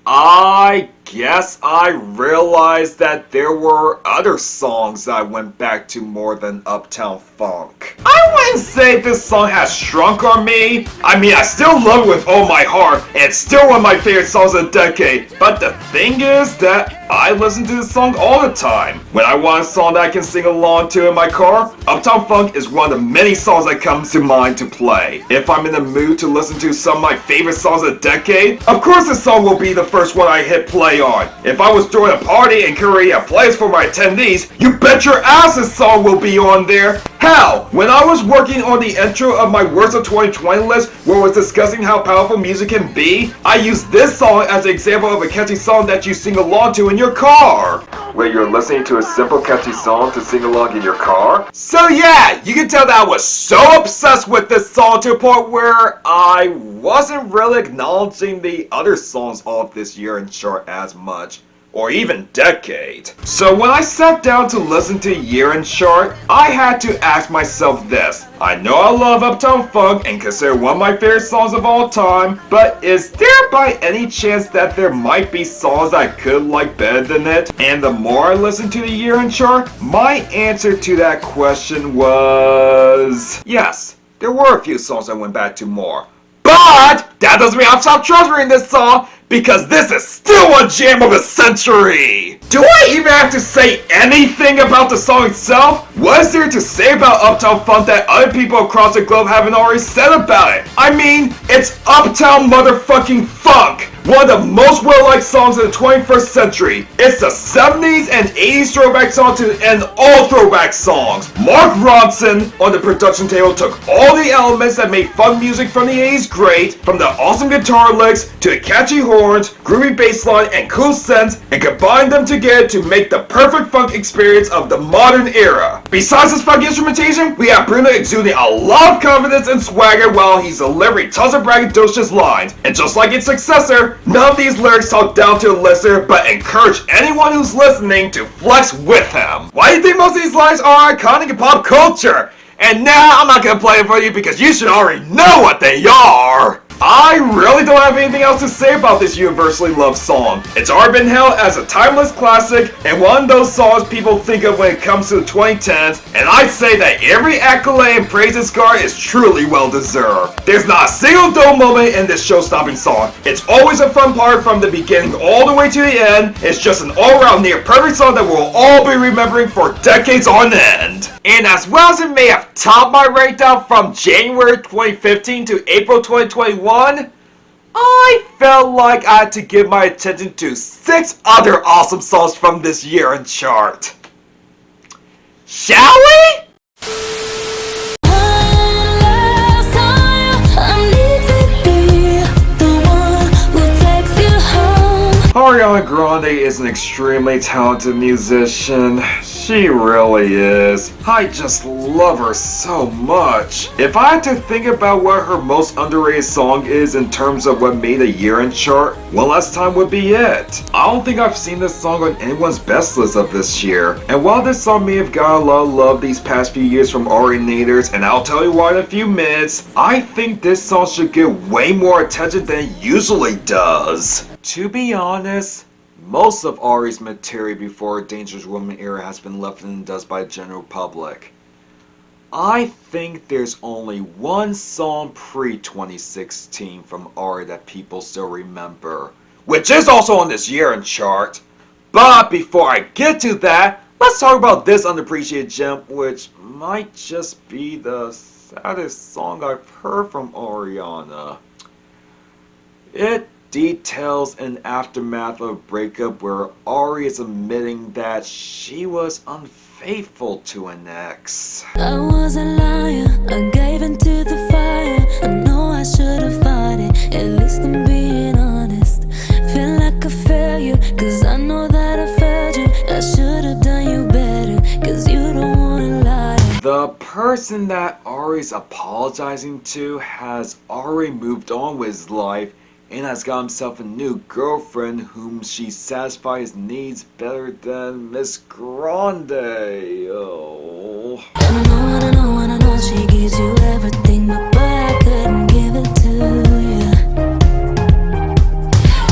I guess I realized that there were other songs that I went back to more than Uptown Funk. I wouldn't say this song has shrunk on me. I mean, I still love it with all my heart, and it's still one of my favorite songs of the decade. But the thing is that I listen to this song all the time. When I want a song that I can sing along to in my car, Uptown Funk is one of the many songs that comes to mind to play. If I'm in the mood to listen to some of my favorite songs of the decade, of course this song will be the first one I hit play on. If I was throwing a party and creating a playlist for my attendees, you bet your ass this song will be on there. Hell, when I was working on the intro of my Worst of 2020 list where I was discussing how powerful music can be, I used this song as an example of a catchy song that you sing along to in your car. Where you're listening to a simple catchy song to sing along in your car? So yeah, you can tell that I was so obsessed with this song to a point where I wasn't really acknowledging the other songs of this year in chart as much, or even decade. So when I sat down to listen to Year in Chart, I had to ask myself this. I know I love Uptown Funk and consider one of my favorite songs of all time, but is there by any chance that there might be songs I could like better than it? And the more I listened to the Year in Chart, my answer to that question was yes, there were a few songs I went back to more. But that doesn't mean I've stopped treasuring this song, because this is still a jam of the century! Do I even have to say anything about the song itself? What is there to say about Uptown Funk that other people across the globe haven't already said about it? I mean, it's Uptown motherfucking Funk! One of the most well-liked songs in the 21st century. It's the 70s and 80s throwback song to end all throwback songs. Mark Ronson on the production table took all the elements that made funk music from the 80s great, from the awesome guitar licks to the catchy horns, groovy bass line, and cool synths, and combined them together to make the perfect funk experience of the modern era. Besides this funk instrumentation, we have Bruno exuding a lot of confidence and swagger while he's delivering tons of braggadocious lines. And just like its successor, none of these lyrics talk down to the listener, but encourage anyone who's listening to flex with him. Why do you think most of these lines are iconic in pop culture? And now I'm not gonna play it for you because you should already know what they are! I really don't have anything else to say about this universally loved song. It's already been hailed as a timeless classic and one of those songs people think of when it comes to the 2010s, and I'd say that every accolade and praise it's garnered is truly well deserved. There's not a single dull moment in this show-stopping song. It's always a fun part from the beginning all the way to the end. It's just an all-around near perfect song that we'll all be remembering for decades on end. And as well as it may have topped my Rankdown from January 2015 to April 2021, I felt like I had to give my attention to 6 other awesome songs from this year in chart. Shall we? Ariana Grande is an extremely talented musician. She really is. I just love her so much. If I had to think about what her most underrated song is in terms of what made a year-end chart, One Last Time would be it. I don't think I've seen this song on anyone's best list of this year. And while this song may have got a lot of love these past few years from Ari-nators, and I'll tell you why in a few minutes, I think this song should get way more attention than it usually does. To be honest, most of Ari's material before Dangerous Woman era has been left in the dust by the general public. I think there's only one song pre-2016 from Ari that people still remember, which is also on this year-end chart. But before I get to that, let's talk about this unappreciated gem, which might just be the saddest song I've heard from Ariana. It details an aftermath of a breakup where Ari is admitting that she was unfaithful to an ex. I was a liar, I gave into the fire. I know I should have fought it, at least I'm being honest. Feel like a failure, cause I know that I failed you. I should have done you better, cause you don't wanna lie. The person that Ari's apologizing to has already moved on with his life and has got himself a new girlfriend whom she satisfies his needs better than Miss Grande. Oh. And I know she gives you everything, but boy, I couldn't give it to you.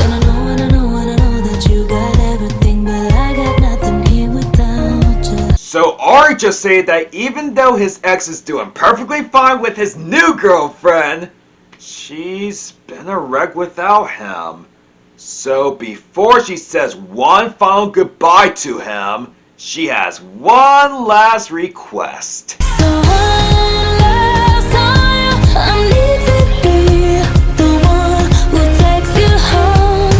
And I know that you got everything, but I got nothing here without you. So Ari just said that even though his ex is doing perfectly fine with his new girlfriend, she's been a wreck without him. So before she says one final goodbye to him, she has one last request. So one last time, I need to be the one who takes you home.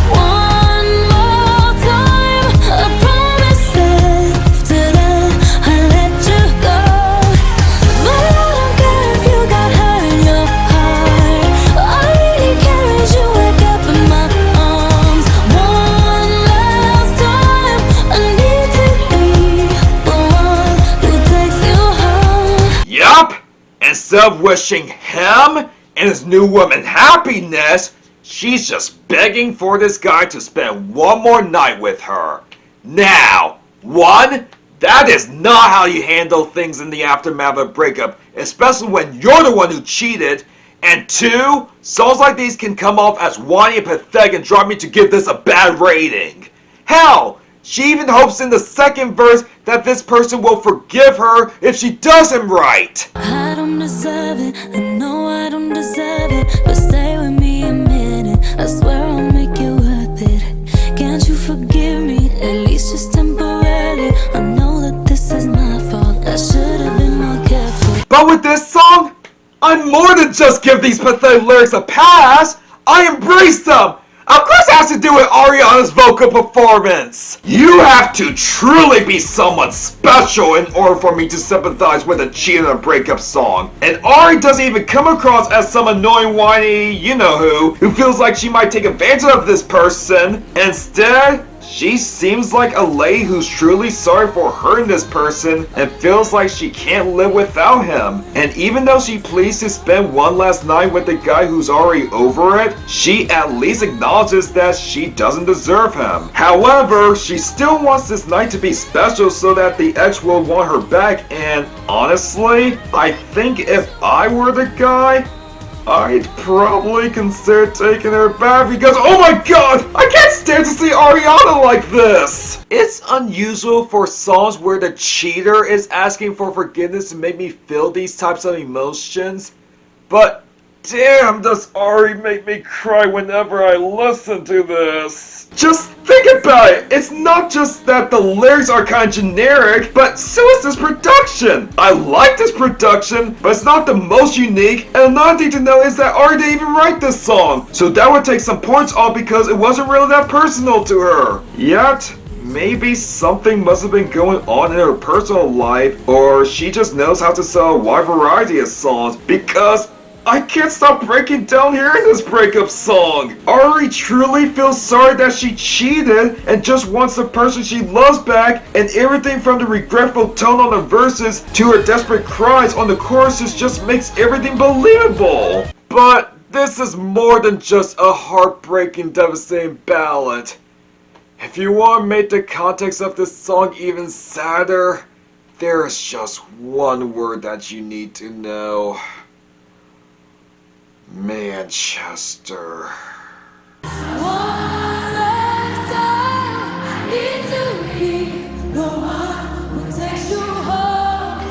One more time, I promise after that I let you go. But I don't care if you got hurt in your heart. All I really care is you wake up in my arms. One last time, I need to be the one who takes you home. Yup! Instead of wishing him and his new woman happiness, she's just begging for this guy to spend one more night with her. Now, one, that is not how you handle things in the aftermath of a breakup, especially when you're the one who cheated. And two, songs like these can come off as whiny and pathetic and drive me to give this a bad rating. Hell, she even hopes in the second verse that this person will forgive her if she does him right. I don't deserve it, I know I don't deserve it, but stay with me a minute, I swear I'll make it worth it. Can't you forgive me, at least just temporarily? I know that this is my fault, I should have been more careful. But with this song, I more than just give these pathetic lyrics a pass, I embrace them! Of course it has to do with Ariana's vocal performance. You have to truly be someone special in order for me to sympathize with a cheat and a breakup song. And Ari doesn't even come across as some annoying whiny you-know-who feels like she might take advantage of this person. Instead, she seems like a lady who's truly sorry for hurting this person and feels like she can't live without him. And even though she pleads to spend one last night with the guy who's already over it, she at least acknowledges that she doesn't deserve him. However, she still wants this night to be special so that the ex will want her back, and honestly, I think if I were the guy, I'd probably consider taking her back because, oh my god, I can't stand to see Ariana like this! It's unusual for songs where the cheater is asking for forgiveness to make me feel these types of emotions, but damn, does Ari make me cry whenever I listen to this. Just think about it, it's not just that the lyrics are kind of generic, but so is this production. I like this production, but it's not the most unique, and another thing to know is that Ari didn't even write this song, so that would take some points off because it wasn't really that personal to her. Yet, maybe something must have been going on in her personal life, or she just knows how to sell a wide variety of songs, because I can't stop breaking down hearing this breakup song. Ari truly feels sorry that she cheated and just wants the person she loves back, and everything from the regretful tone on the verses to her desperate cries on the choruses just makes everything believable. But this is more than just a heartbreaking, devastating ballad. If you want to make the context of this song even sadder, there is just one word that you need to know. Manchester.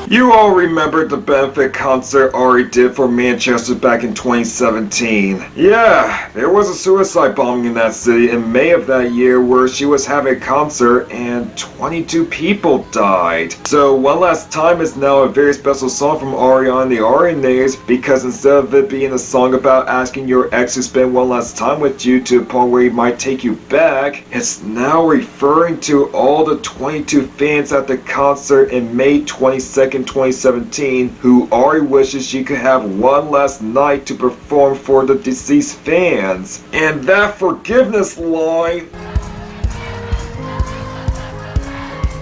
You all remember the benefit concert Ari did for Manchester back in 2017. Yeah, there was a suicide bombing in that city in May of that year where she was having a concert and 22 people died. So One Last Time is now a very special song from Ari on the Arianators, because instead of it being a song about asking your ex to spend one last time with you to a point where he might take you back, it's now referring to all the 22 fans at the concert in May 22nd, 2017, who Ari wishes she could have one last night to perform for the deceased fans. And that forgiveness line,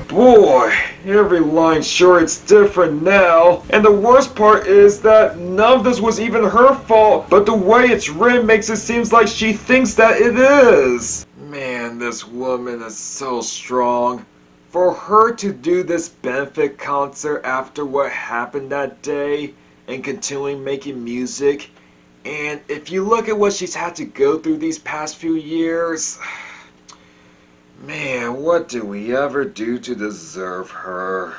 boy, every line sure it's different now. And the worst part is that none of this was even her fault, but the way it's written makes it seem like she thinks that it is. Man, this woman is so strong. For her to do this benefit concert after what happened that day and continuing making music, and if you look at what she's had to go through these past few years, man, what do we ever do to deserve her?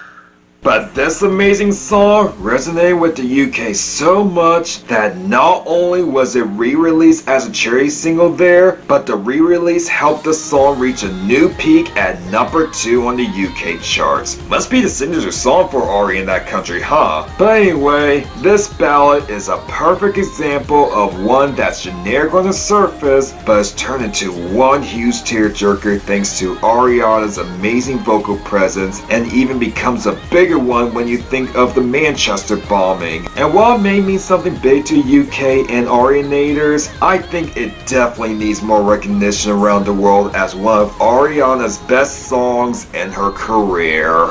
But this amazing song resonated with the UK so much that not only was it re-released as a charity single there, but the re-release helped the song reach a new peak at number 2 on the UK charts. Must be the signature song for Ari in that country, huh? But anyway, this ballad is a perfect example of one that's generic on the surface, but is turned into one huge tearjerker thanks to Ariana's amazing vocal presence, and even becomes a bigger one when you think of the Manchester bombing. And while it may mean something big to UK and Arianators, I think it definitely needs more recognition around the world as one of Ariana's best songs in her career.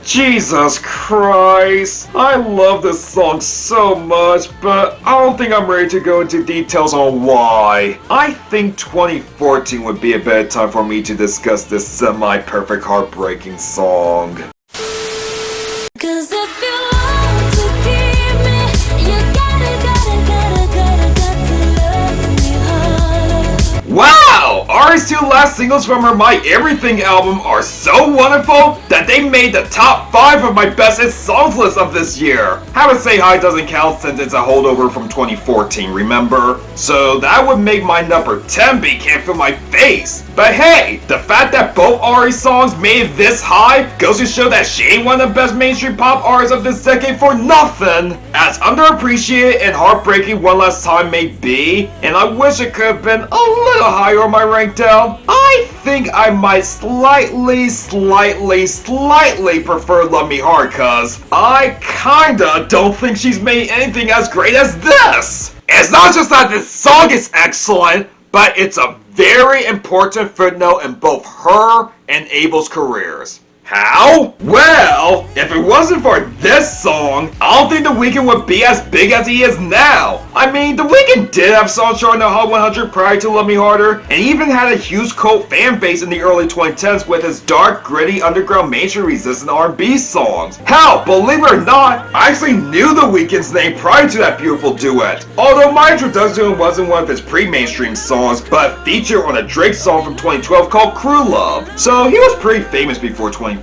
Jesus Christ, I love this song so much, but I don't think I'm ready to go into details on why. I think 2014 would be a better time for me to discuss this semi-perfect heartbreaking song. Cause if you want to keep me, you gotta love me harder. Wow! Ari's 2 last singles from her My Everything album are so wonderful that they made the top 5 of my best hit songs list of this year. Have to Say Hi doesn't count since it's a holdover from 2014, remember? So that would make my number 10 be Can't Feel My Face. But hey, the fact that both Ari songs made it this high goes to show that she ain't one of the best mainstream pop artists of this decade for nothing. As underappreciated and heartbreaking One Last Time may be, and I wish it could have been a little higher on my Rankdown, I think I might slightly prefer Love Me Hard, cause I kinda don't think she's made anything as great as this. It's not just that this song is excellent, but it's a very important footnote in both her and Abel's careers. How? Well, if it wasn't for this song, I don't think The Weeknd would be as big as he is now. I mean, The Weeknd did have songs charting the Hot 100 prior to Love Me Harder, and even had a huge cult fan base in the early 2010s with his dark, gritty, underground, mainstream resistant R&B songs. Hell, believe it or not, I actually knew The Weeknd's name prior to that beautiful duet. Although my introduction wasn't one of his pre-mainstream songs, but featured on a Drake song from 2012 called Crew Love. So he was pretty famous before 2014.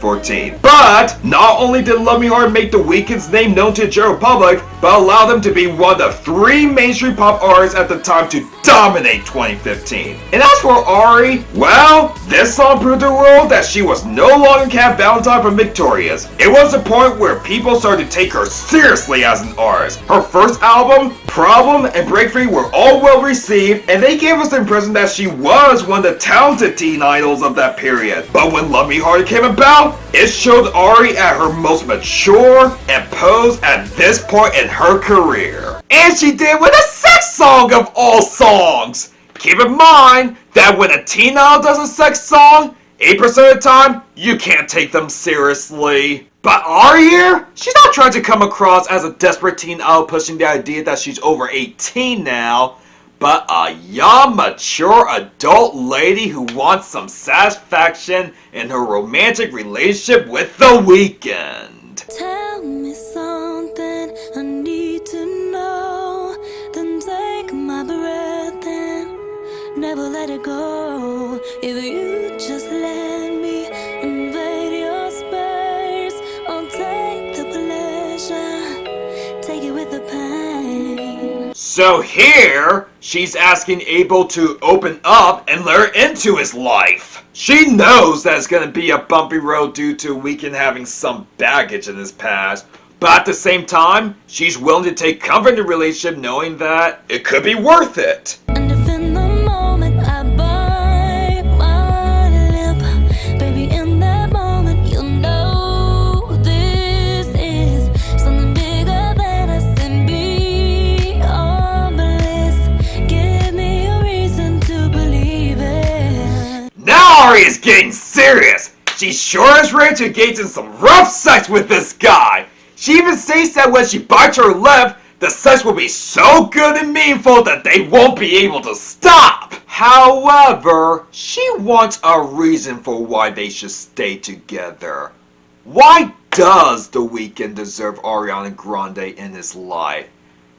But not only did Love Me Hard make The Weeknd's name known to the general public, but allowed them to be one of the 3 3 mainstream pop artists at the time to dominate 2015. And as for Ari, well, this song proved to the world that she was no longer Cat Valentine from Victorious. It was the point where people started to take her seriously as an artist. Her first album, Problem, and Break Free were all well received, and they gave us the impression that she was one of the talented teen idols of that period. But when Love Me Harder came about, it showed Ari at her most mature and posed at this point in her career. And she did with a sex song of all songs! Keep in mind that when a teen idol does a sex song, 8% of the time, you can't take them seriously. But Ari here, she's not trying to come across as a desperate teen idol pushing the idea that she's over 18 now, but a young, mature, adult lady who wants some satisfaction in her romantic relationship with The Weeknd. Tell me something I need to know, then take my breath and never let it go. If you just let me invade your space, I'll take the pleasure, take it with the pain. So here, she's asking Abel to open up and let her into his life. She knows that it's going to be a bumpy road due to Weeknd having some baggage in his past, but at the same time, she's willing to take comfort in the relationship knowing that it could be worth it. And if in the moment I bite my lip, baby, in that moment you'll know this is something bigger than us and beyond bliss. Give me a reason to believe it. Now Ari is getting serious. She sure is ready to engage in some rough sex with this guy. She even states that when she bites her lip, the sex will be so good and meaningful that they won't be able to stop. However, she wants a reason for why they should stay together. Why does The Weeknd deserve Ariana Grande in his life?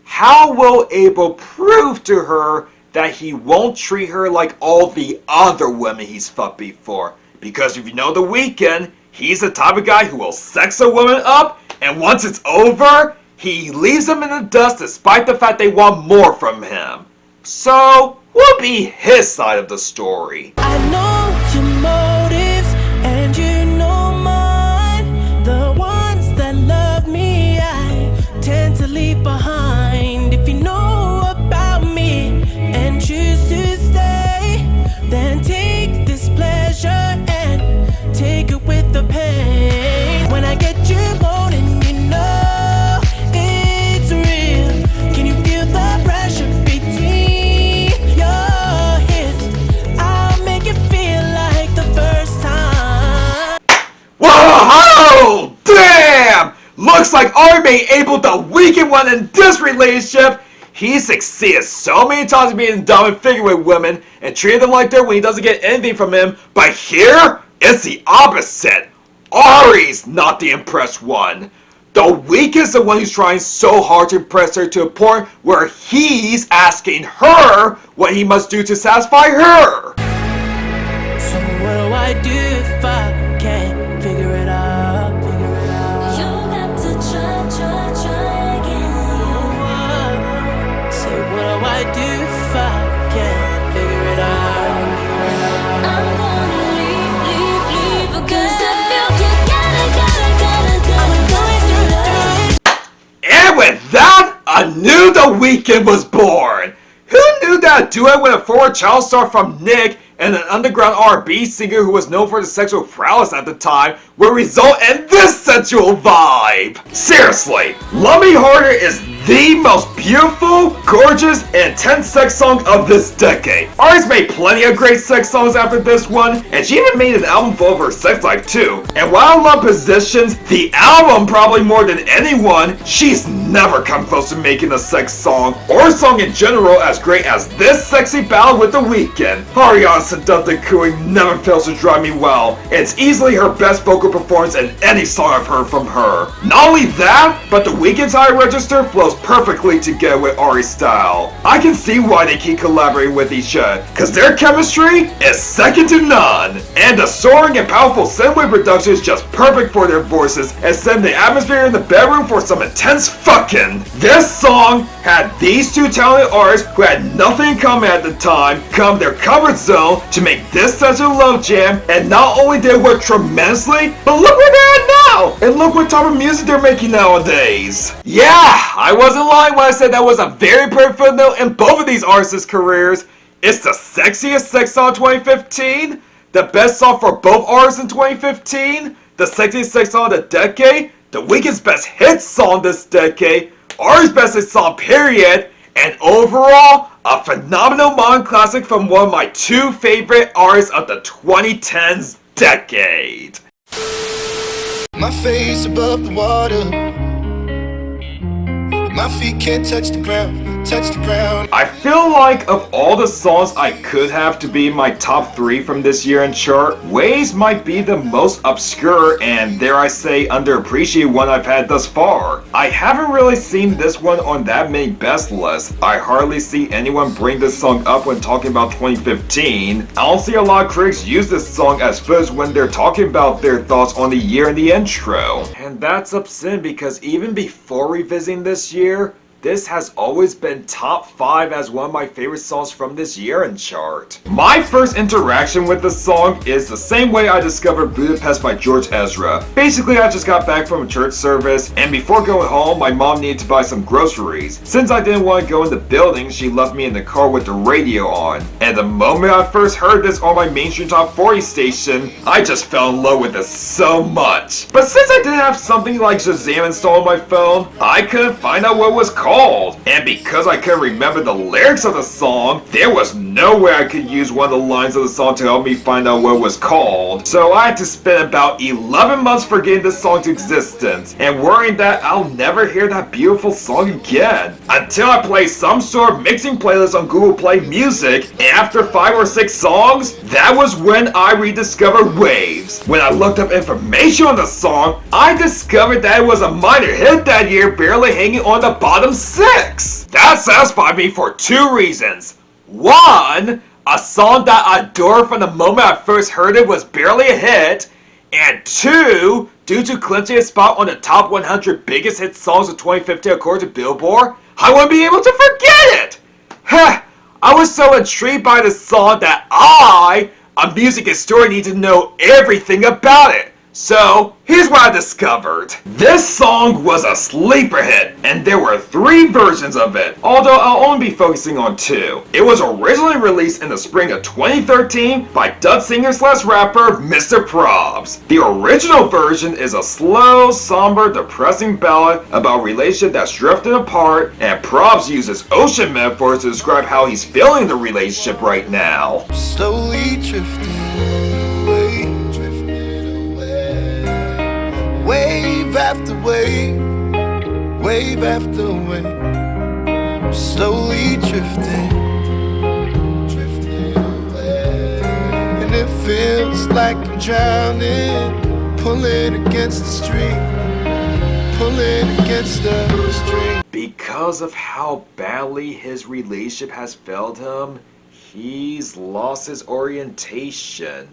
How will Abel prove to her that he won't treat her like all the other women he's fucked before? Because if you know The Weeknd, he's the type of guy who will sex a woman up, and once it's over, he leaves them in the dust despite the fact they want more from him. So, what will be his side of the story? I know your motives and you know mine. The ones that love me, I tend to leave behind. If you know about me and choose to stay, then take this pleasure and take it with the pain. When I get you moaning, you know it's real. Can you feel the pressure between your hips? I'll make it feel like the first time. Whoa! Damn! Looks like Ari being able to weaken one in this relationship. He succeeded so many times in being a dominant figure with women and treating them like dirt when he doesn't get anything from him. But here, it's the opposite. Ari's not the impressed one. The Weeknd's the one who's trying so hard to impress her to a point where he's asking her what he must do to satisfy her. So what do I do if I can't figure it out? You got to try again. So what do I do if I can't figure it out? I'm gonna leave, because I feel you gotta go. And with that, a new The Weeknd was born. Who knew that a duet with a former child star from Nick and an underground R&B singer who was known for his sexual prowess at the time would result in this sensual vibe? Seriously, Love Me Harder is the most beautiful, gorgeous, and intense sex song of this decade. Ari's made plenty of great sex songs after this one, and she even made an album full of her sex life too. And while I love Positions, the album probably more than anyone, she's never come close to making a sex song, or a song in general, as great as this sexy ballad with The Weeknd. Ariana's seductive cooing never fails to drive me well. It's easily her best vocal performance in any song I've heard from her. Not only that, but The Weeknd's high register flows perfectly together with Ari's style. I can see why they keep collaborating with each other, cause their chemistry is second to none. And the soaring and powerful synthwave production is just perfect for their voices and set the atmosphere in the bedroom for some intense fucking. This song had these two talented artists who had nothing in common at the time come their comfort zone to make this such a love jam, and not only did it work tremendously, but look where they're at now! And look what type of music they're making nowadays. Yeah, I wasn't lying when I said that was a very perfect footnote in both of these artists' careers. It's the sexiest sex song 2015, the best song for both artists in 2015, the sexiest sex song of the decade, the weekend's best hit song this decade, Ari's best hit song period, and overall, a phenomenal modern classic from one of my two favorite artists of the 2010s decade. My face above the water, my feet can't touch the ground, touch the ground. I feel like of all the songs I could have to be my top 3 from this year in chart, Waves might be the most obscure and, dare I say, underappreciated one I've had thus far. I haven't really seen this one on that many best lists. I hardly see anyone bring this song up when talking about 2015. I don't see a lot of critics use this song as footage when they're talking about their thoughts on the year in the intro. And that's upsetting because even before revisiting this year, this has always been top 5 as one of my favorite songs from this year in chart. My first interaction with this song is the same way I discovered Budapest by George Ezra. Basically, I just got back from a church service, and before going home, my mom needed to buy some groceries. Since I didn't want to go in the building, she left me in the car with the radio on. And the moment I first heard this on my mainstream top 40 station, I just fell in love with it so much. But since I didn't have something like Shazam installed on my phone, I couldn't find out what it was called. And because I couldn't remember the lyrics of the song, there was no way I could use one of the lines of the song to help me find out what it was called. So I had to spend about 11 months forgetting this song's existence and worrying that I'll never hear that beautiful song again. Until I played some sort of mixing playlist on Google Play Music, and after 5 or 6 songs, that was when I rediscovered Waves. When I looked up information on the song, I discovered that it was a minor hit that year, barely hanging on the bottom 6. That satisfied me for 2 reasons. 1, a song that I adored from the moment I first heard it was barely a hit. And 2, due to clinching a spot on the top 100 biggest hit songs of 2015 according to Billboard, I wouldn't be able to forget it. Heh, I was so intrigued by this song that I, a music historian, need to know everything about it. So, here's what I discovered. This song was a sleeper hit, and there were 3 versions of it, although I'll only be focusing on 2. It was originally released in the spring of 2013 by Dutch singer/rapper Mr. Probs. The original version is a slow, somber, depressing ballad about a relationship that's drifting apart, and Probs uses ocean metaphors to describe how he's feeling the relationship right now. Slowly drifting away, wave after wave, wave after wave. I'm slowly drifting, drifting away. And it feels like I'm drowning, pulling against the stream, pulling against the stream. Because of how badly his relationship has failed him, he's lost his orientation.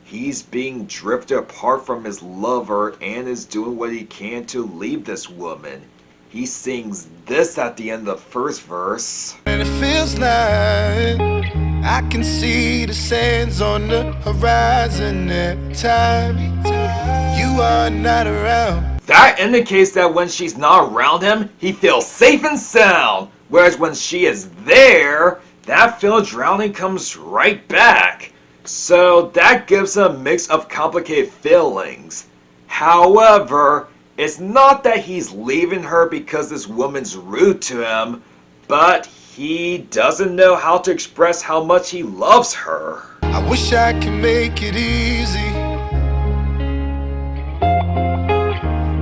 He's being drifted apart from his lover and is doing what he can to leave this woman. He sings this at the end of the first verse. And it feels like I can see the sands on the horizon every time you are not around. That indicates that when she's not around him, he feels safe and sound. Whereas when she is there, that feeling of drowning comes right back. So that gives him a mix of complicated feelings. However, it's not that he's leaving her because this woman's rude to him, but he doesn't know how to express how much he loves her. I wish I could make it easy,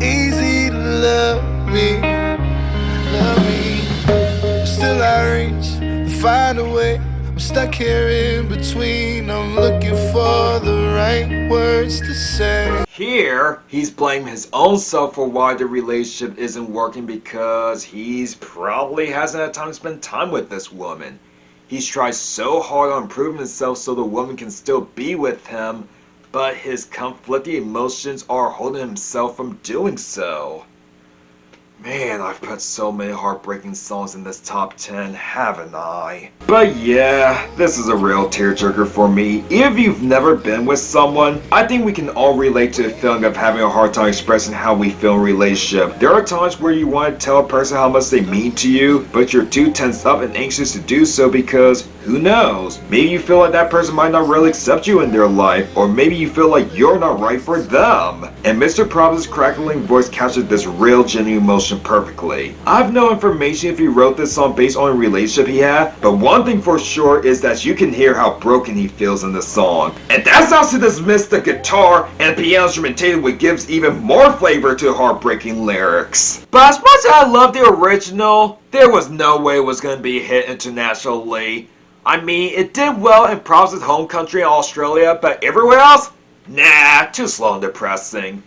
easy to love me, love me. Still I reach, find a way. I'm Stuck here in between, I'm looking for the right words to say. Here, he's blaming his own self for why the relationship isn't working because he's probably hasn't had time to spend time with this woman. He's tried so hard on improving himself so the woman can still be with him, but his conflicting emotions are holding himself from doing so. Man, I've put so many heartbreaking songs in this top 10, haven't I? But yeah, this is a real tearjerker for me. If you've never been with someone, I think we can all relate to the feeling of having a hard time expressing how we feel in a relationship. There are times where you want to tell a person how much they mean to you, but you're too tensed up and anxious to do so because, who knows? Maybe you feel like that person might not really accept you in their life, or maybe you feel like you're not right for them. And Mr. Probs' crackling voice captured this real genuine emotion perfectly. I have no information if he wrote this song based on a relationship he had, but one thing for sure is that you can hear how broken he feels in the song. And that's not to dismiss the guitar and piano instrumentation, which gives even more flavor to heartbreaking lyrics. But as much as I love the original, there was no way it was going to be a hit internationally. I mean, it did well in Probs' home country in Australia, but everywhere else? Nah, too slow and depressing.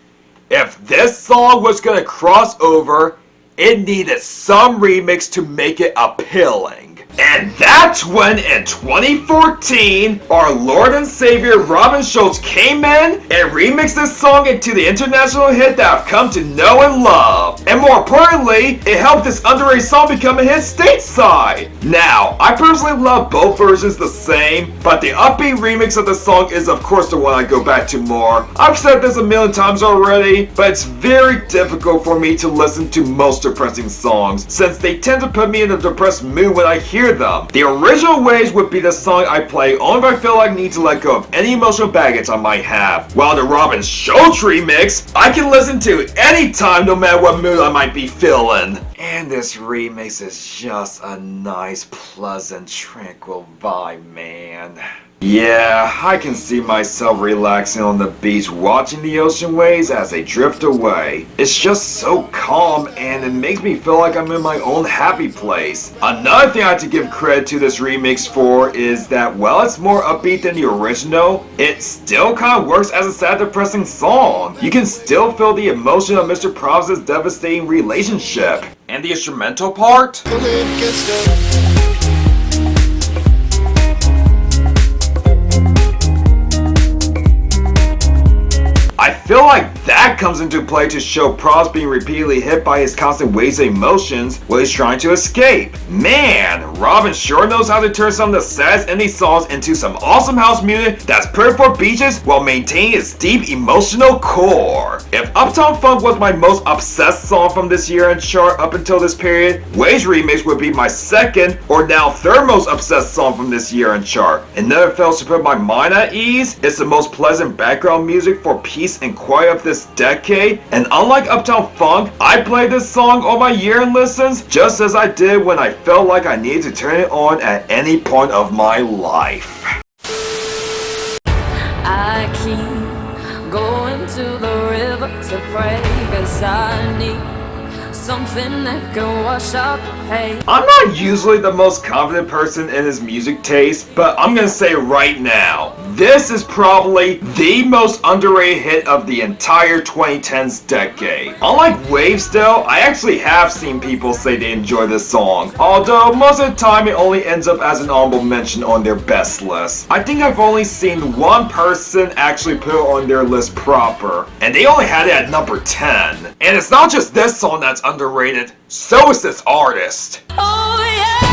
If this song was gonna cross over, it needed some remix to make it appealing. And that's when, in 2014, our Lord and Savior Robin Schulz came in and remixed this song into the international hit that I've come to know and love. And more importantly, it helped this underrated song become a hit stateside. Now, I personally love both versions the same, but the upbeat remix of the song is of course the one I go back to more. I've said this a million times already, but it's very difficult for me to listen to most depressing songs, since they tend to put me in a depressed mood when I hear them. The original Waves would be the song I play only if I feel like I need to let go of any emotional baggage I might have, while the Robin Schulz remix I can listen to anytime no matter what mood I might be feeling. And this remix is just a nice, pleasant, tranquil vibe, man. Yeah, I can see myself relaxing on the beach watching the ocean waves as they drift away. It's just so calm and it makes me feel like I'm in my own happy place. Another thing I have to give credit to this remix for is that while it's more upbeat than the original, it still kind of works as a sad, depressing song. You can still feel the emotion of Mr. Probs' devastating relationship. And the instrumental part? I feel like that comes into play to show Probs being repeatedly hit by his constant waves of emotions while he's trying to escape. Man, Robin sure knows how to turn some of the saddest indie songs into some awesome house music that's perfect for beaches while maintaining its deep emotional core. If Uptown Funk was my most obsessed song from this year in chart up until this period, Waves Remix would be my second or now third most obsessed song from this year in chart. And never fails to put my mind at ease. It's the most pleasant background music for peace and quiet of this decade, and unlike Uptown Funk, I play this song on my year-end listens just as I did when I felt like I needed to turn it on at any point of my life. I keep going to the river to pray, 'cause I need something that can wash out the pain. I'm not usually the most confident person in his music taste, but I'm gonna say right now, this is probably the most underrated hit of the entire 2010s decade. Unlike Waves though, I actually have seen people say they enjoy this song, although most of the time it only ends up as an honorable mention on their best list. I think I've only seen one person actually put it on their list proper, and they only had it at number 10. And it's not just this song that's underrated, so is this artist. Oh yeah,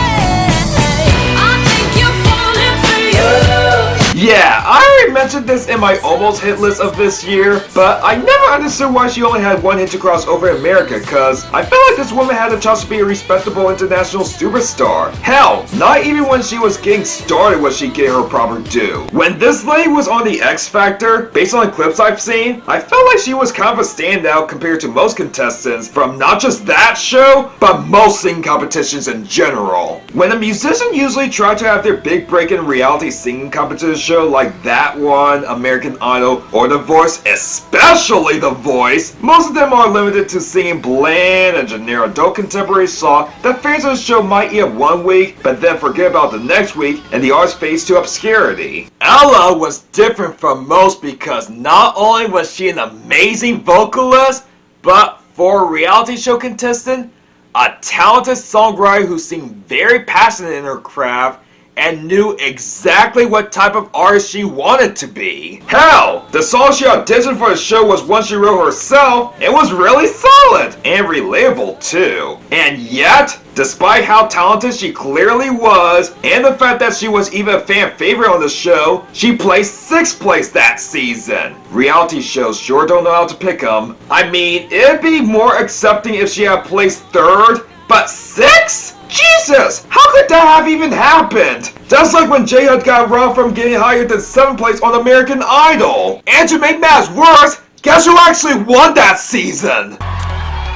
I think you're falling for you. Yeah, I already mentioned this in my almost hit list of this year, but I never understood why she only had one hit to cross over in America, cause I felt like this woman had a chance to be a respectable international superstar. Hell, not even when she was getting started was she getting her proper due. When this lady was on the X Factor, based on the clips I've seen, I felt like she was kind of a standout compared to most contestants from not just that show, but most singing competitions in general. When a musician usually tries to have their big break in reality singing competition show like that one, American Idol, or The Voice, especially The Voice, most of them are limited to singing bland and generic adult contemporary song that fans of the show might eat up one week, but then forget about the next week, and the artist fades to obscurity. Ella was different from most because not only was she an amazing vocalist, but for a reality show contestant, a talented songwriter who seemed very passionate in her craft and knew exactly what type of artist she wanted to be. Hell, the song she auditioned for the show was one she wrote herself and was really solid and relatable too. And yet, despite how talented she clearly was, and the fact that she was even a fan favorite on the show, she placed 6th place that season. Reality shows sure don't know how to pick them. I mean, it'd be more accepting if she had placed 3rd, but 6th? Jesus! How could that have even happened? That's like when J-Hud got robbed from getting higher than 7th place on American Idol. And to make matters worse, guess who actually won that season?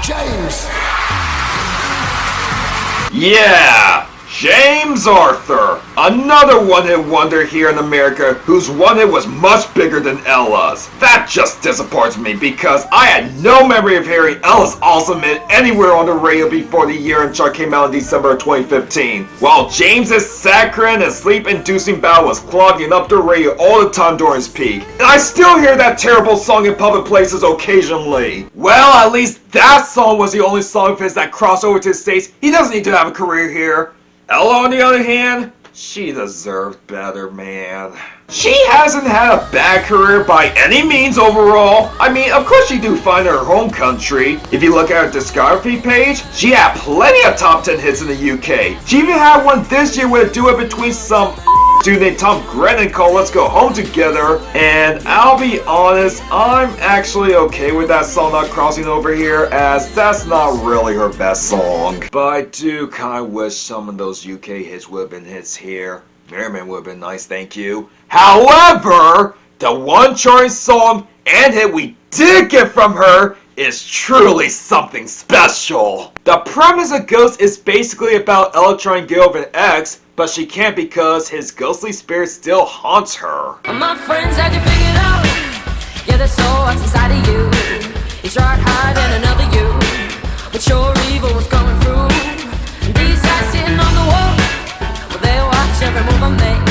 James. Yeah, James Arthur, another one-hit wonder here in America whose one-hit was much bigger than Ella's. That just disappoints me because I had no memory of hearing Ella's awesome hit anywhere on the radio before the year-end chart came out in December of 2015, while James's saccharine and sleep-inducing ballad was clogging up the radio all the time during his peak. And I still hear that terrible song in public places occasionally. Well, at least that song was the only song of his that crossed over to the States. He doesn't need to have a career here. Ella, on the other hand, she deserved better, man. She hasn't had a bad career by any means overall. I mean, of course she do fine in her home country. If you look at her discography page, she had plenty of top 10 hits in the UK. She even had one this year with a duet between some dude named Tom Grennan called Let's Go Home Together, and I'll be honest, I'm actually okay with that song not crossing over here, as that's not really her best song. But I do kinda wish some of those UK hits would have been hits here. Merriman would have been nice, thank you. However, the one charting song and hit we did get from her is truly something special. The premise of Ghost is basically about Ella trying to get over an ex, but she can't because his ghostly spirit still haunts her. My friends had to figure it out. Yeah, there's so what's inside of you. You tried hiding another you, but your evil was coming through. And these guys sitting on the wall, well, they watch every move I make.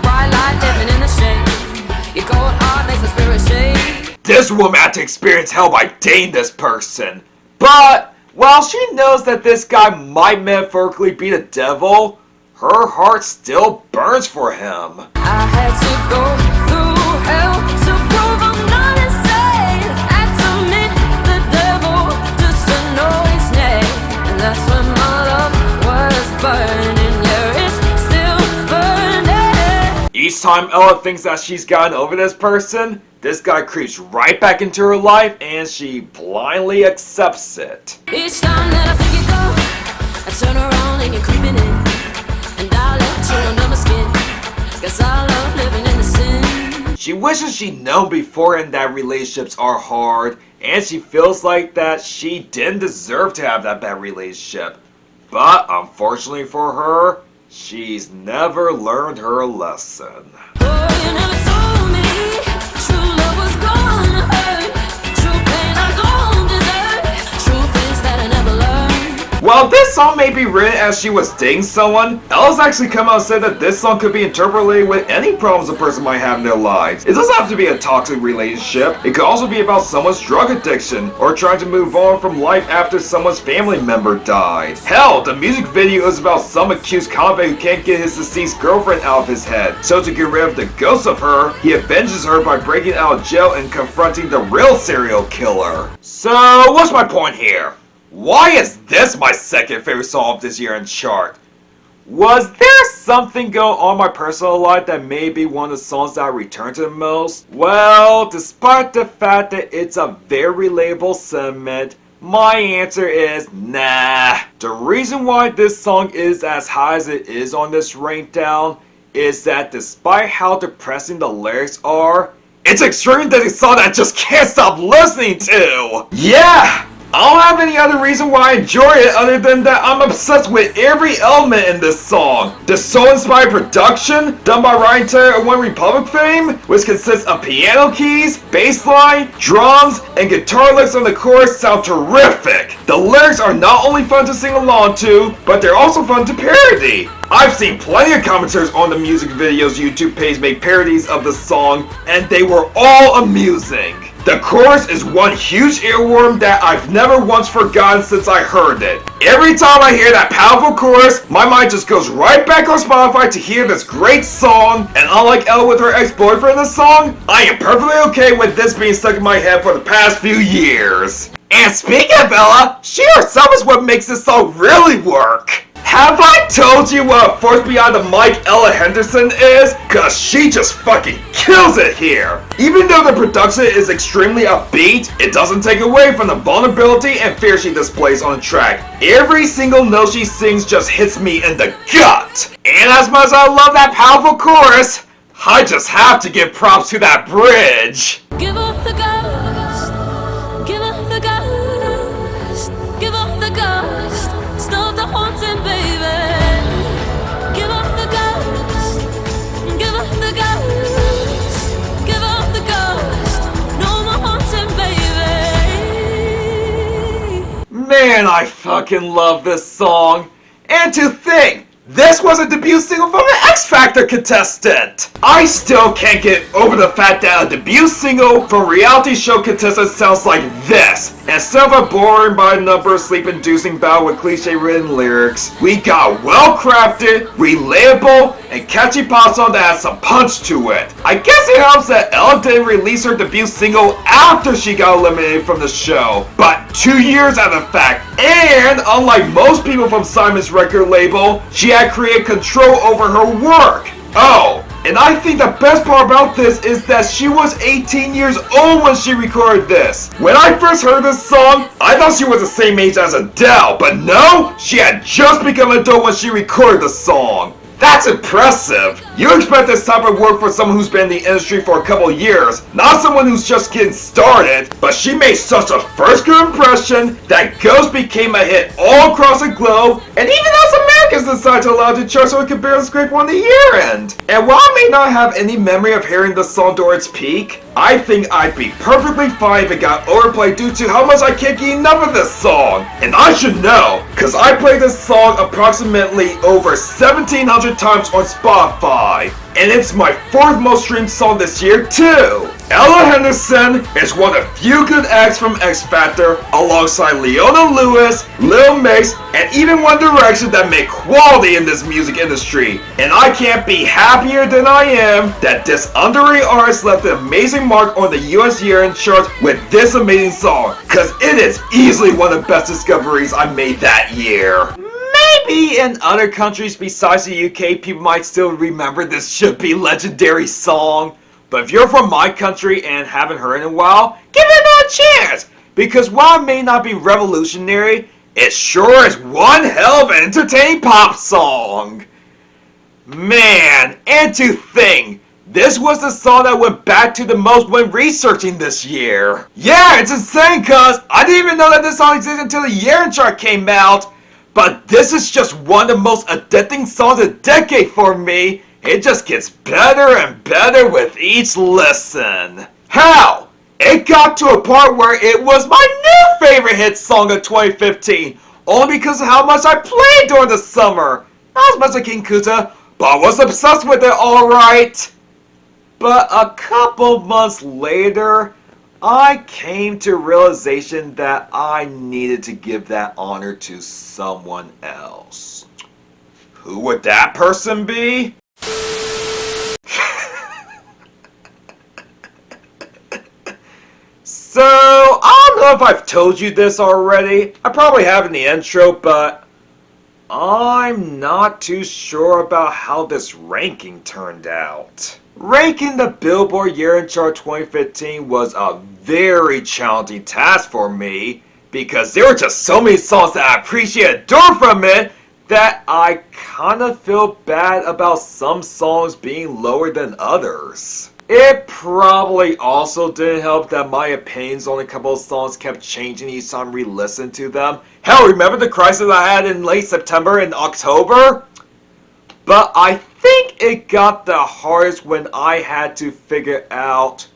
Bright light living in the shade. Your cold heart makes the spirit shake. This woman had to experience hell by dating this person. But while she knows that this guy might metaphorically be the devil, her heart still burns for him. I had to go through hell to prove I'm not insane. Had to meet the devil just to know his name. And that's when my love was burning. Yeah, it's still burning. Each time Ella thinks that she's gotten over this person, this guy creeps right back into her life and she blindly accepts it. Each time that I think you go, I turn around and you're creeping in. And I'll let you under my skin, 'cause I love living in the sin. She wishes she'd known beforehand that relationships are hard, and she feels like that she didn't deserve to have that bad relationship. But unfortunately for her, she's never learned her lesson. Oh, you never told me true love was gonna hurt. True pain I don't deserve. Truth is that I never learned. While this song may be written as she was dating someone, Ella's actually come out and said that this song could be interpreted with any problems a person might have in their lives. It doesn't have to be a toxic relationship. It could also be about someone's drug addiction, or trying to move on from life after someone's family member died. Hell, the music video is about some accused convict who can't get his deceased girlfriend out of his head. So to get rid of the ghost of her, he avenges her by breaking out of jail and confronting the real serial killer. So, what's my point here? Why is this my second favorite song of this year in chart? Was there something going on in my personal life that may be one of the songs that I return to the most? Well, despite the fact that it's a very relatable sentiment, my answer is nah. The reason why this song is as high as it is on this Rankdown is that despite how depressing the lyrics are, it's extremely that a song that I just can't stop listening to! Yeah! I don't have any other reason why I enjoy it other than that I'm obsessed with every element in this song. The soul-inspired production, done by Ryan Taylor of One Republic fame, which consists of piano keys, bass line, drums, and guitar licks on the chorus sound terrific. The lyrics are not only fun to sing along to, but they're also fun to parody. I've seen plenty of commentators on the music video's YouTube page make parodies of the song, and they were all amusing. The chorus is one huge earworm that I've never once forgotten since I heard it. Every time I hear that powerful chorus, my mind just goes right back on Spotify to hear this great song, and unlike Ella with her ex-boyfriend in the song, I am perfectly okay with this being stuck in my head for the past few years. And speaking of Ella, she herself is what makes this song really work. Have I told you what a force beyond the mic Ella Henderson is? Cause she just fucking kills it here! Even though the production is extremely upbeat, it doesn't take away from the vulnerability and fear she displays on the track. Every single note she sings just hits me in the gut! And as much as I love that powerful chorus, I just have to give props to that bridge! Give up the ghost. Give up the ghost. Give up the ghost. Stop the haunting, baby. Give up the ghost. Give up the ghost. Give up the ghost. No more haunting, baby. Man, I fucking love this song. And to think, this was a debut single from an X Factor contestant! I still can't get over the fact that a debut single from a reality show contestant sounds like this. Instead of a boring by number sleep-inducing battle with cliche-ridden lyrics, we got well-crafted, relatable, and catchy pop song that has some punch to it. I guess it helps that Ella didn't release her debut single after she got eliminated from the show, but 2 years after the fact, and unlike most people from Simon's record label, she had created control over her work. Oh, and I think the best part about this is that she was 18 years old when she recorded this. When I first heard this song, I thought she was the same age as Adele, but no, she had just become an adult when she recorded the song. That's impressive! You expect this type of work for someone who's been in the industry for a couple years, not someone who's just getting started, but she made such a first good impression that Ghost became a hit all across the globe, and even as Americans decided to allow it to chart so it could barely scrape on the year end. And while I may not have any memory of hearing the song during its peak, I think I'd be perfectly fine if it got overplayed due to how much I can't get enough of this song. And I should know, cause I played this song approximately over 1,700 times on Spotify. And it's my 4th most streamed song this year too. Ella Henderson is one of the few good acts from X Factor, alongside Leona Lewis, Lil Mix, and even One Direction that make quality in this music industry. And I can't be happier than I am that this underrated artist left an amazing mark on the US year-end charts with this amazing song, cause it is easily one of the best discoveries I made that year. Maybe in other countries besides the UK, people might still remember this should be legendary song. But if you're from my country and haven't heard it in a while, give it another chance! Because while it may not be revolutionary, it sure is one hell of an entertaining pop song! Man, and to think, this was the song that went back to the most when researching this year. Yeah, it's insane cause I didn't even know that this song existed until the year-end chart came out. But this is just one of the most addicting songs of the decade for me. It just gets better and better with each listen. Hell, it got to a part where it was my new favorite hit song of 2015. Only because of how much I played during the summer. Not as much as King Kuta, but I was obsessed with it alright. But a couple months later, I came to realization that I needed to give that honor to someone else. Who would that person be? So, I don't know if I've told you this already. I probably have in the intro, but I'm not too sure about how this ranking turned out. Ranking the Billboard Year-End Chart 2015 was a very challenging task for me because there were just so many songs that I appreciate and adore from it that I kind of feel bad about some songs being lower than others. It probably also didn't help that my opinions on a couple of songs kept changing each time I re-listened to them. Hell, remember the crisis I had in late September and October? But I think it got the hardest when I had to figure out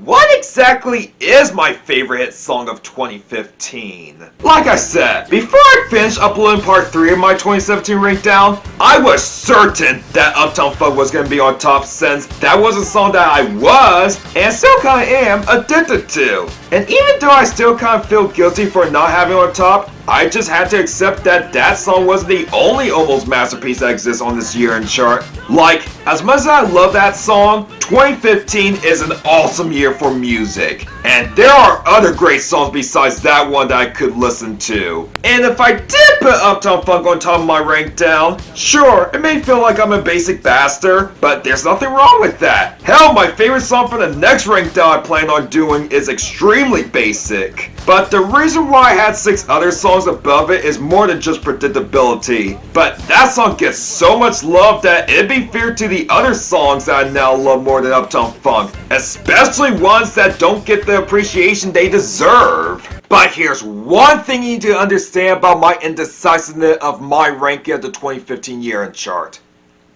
what exactly is my favorite hit song of 2015? Like I said, before I finished uploading part 3 of my 2017 Rankdown, I was certain that Uptown Funk was going to be on top since that was a song that I was, and still kinda am, addicted to. And even though I still kind of feel guilty for not having it on top, I just had to accept that that song wasn't the only almost masterpiece that exists on this year-end chart. Like, as much as I love that song, 2015 is an awesome year for music. And there are other great songs besides that one that I could listen to. And if I did put Uptown Funk on top of my rank down, sure, it may feel like I'm a basic bastard, but there's nothing wrong with that. Hell, my favorite song for the next rank down I plan on doing is extremely basic. But the reason why I had 6 other songs above it is more than just predictability. But that song gets so much love that it'd be fair to the other songs that I now love more than Uptown Funk, especially ones that don't get the appreciation they deserve. But here's one thing you need to understand about my indecisiveness of my ranking of the 2015 year-end chart.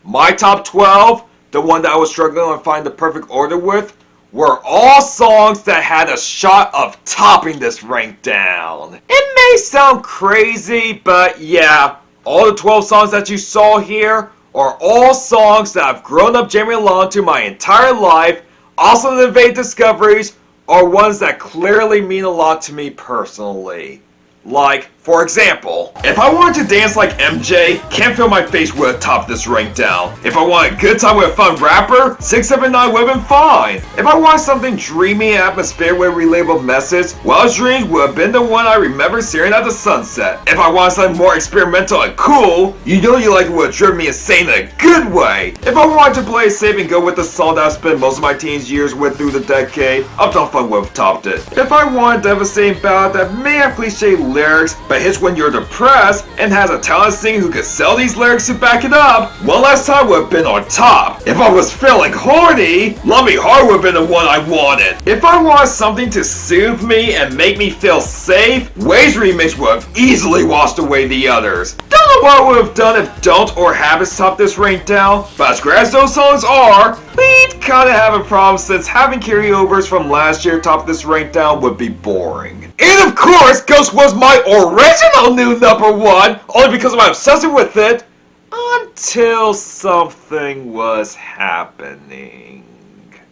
My top 12, the one that I was struggling to find the perfect order with, were all songs that had a shot of topping this rank down. It may sound crazy, but yeah, all the 12 songs that you saw here are all songs that I've grown up jamming along to my entire life. Also, the vague discoveries are ones that clearly mean a lot to me personally. Like, for example, if I wanted to dance like MJ, Can't Feel My Face would have topped this rank down. If I wanted a good time with a fun rapper, 679 would have been fine. If I wanted something dreamy and atmospheric with a relatable message, Wildest Dreams would have been the one I remember staring at the sunset. If I wanted something more experimental and cool, You Know You Like It would have driven me insane in a good way. If I wanted to play it safe and go with the song that I spent most of my teens years with through the decade, Uptown Funk would have topped it. If I wanted a devastating ballad that may have cliche lyrics, but hits when you're depressed, and has a talented singer who could sell these lyrics to back it up, One Last Time would have been on top. If I was feeling horny, Love Me Hard would have been the one I wanted. If I wanted something to soothe me and make me feel safe, Waves Remix would have easily washed away the others. Don't know what I would have done if Don't or Habits topped this rank down, but as great as those songs are, we'd kinda have a problem since having carryovers from last year top this rank down would be boring. And of course, Ghost was my original new #1, only because I'm obsessed with it, until something was happening.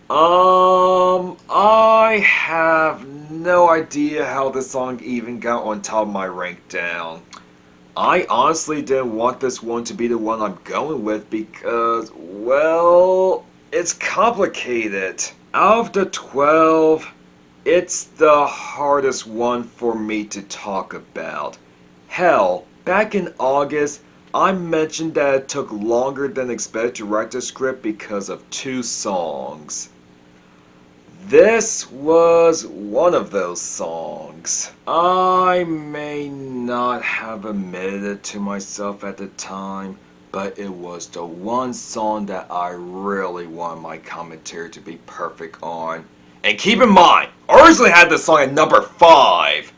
I have no idea how this song even got on top of my rank down. I honestly didn't want this one to be the one I'm going with because, well, it's complicated. Out of the 12, it's the hardest one for me to talk about. Hell, back in August, I mentioned that it took longer than expected to write the script because of 2 songs. This was one of those songs. I may not have admitted it to myself at the time, but it was the one song that I really wanted my commentary to be perfect on. And keep in mind, I originally had this song at number 5.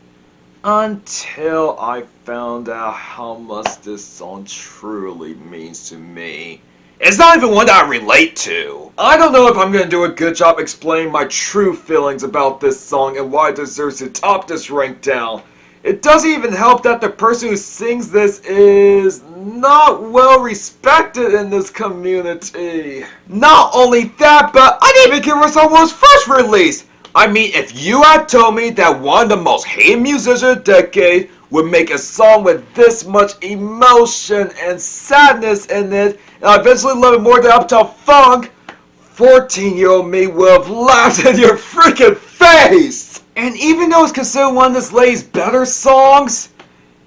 Until I found out how much this song truly means to me. It's not even one that I relate to. I don't know if I'm going to do a good job explaining my true feelings about this song and why it deserves to top this rank down. It doesn't even help that the person who sings this is not well respected in this community. Not only that, but I didn't even care when the song was first released. I mean, if you had told me that one of the most hated musicians of the decade would make a song with this much emotion and sadness in it, and I eventually love it more than Uptown Funk, 14-year-old me would have laughed in your freaking face! And even though it's considered one of this lady's better songs,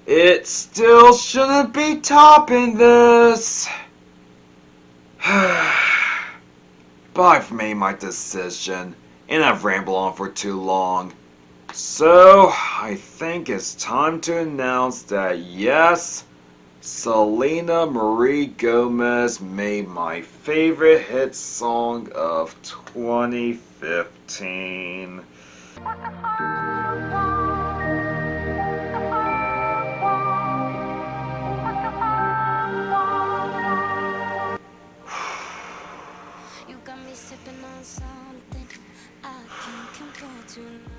it still shouldn't be topping this. But I've made my decision, and I've rambled on for too long. So, I think it's time to announce that yes, Selena Marie Gomez made my favorite hit song of 2015. You got me sipping on something I can't compare to nothing.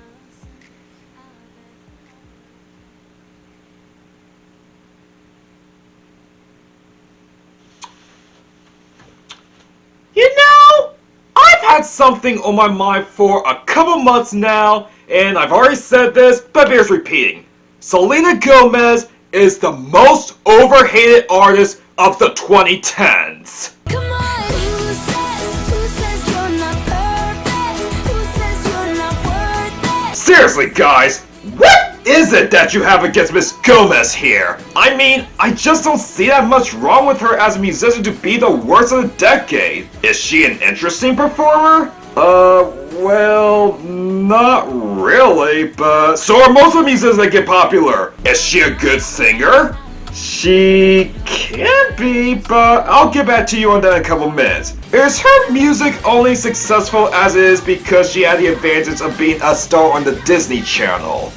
You know, I've had something on my mind for a couple months now, and I've already said this, but bears repeating. Selena Gomez is the most overhated artist of the 2010s. Come on, who says you're not perfect? Who says you're not worth it? Seriously, guys, what is it that you have against Miss Gomez here? I mean, I just don't see that much wrong with her as a musician to be the worst of the decade. Is she an interesting performer? Well, not really, but so are most of the musicians that get popular. Is she a good singer? She can be, but I'll get back to you on that in a couple minutes. Is her music only successful as it is because she had the advantage of being a star on the Disney Channel?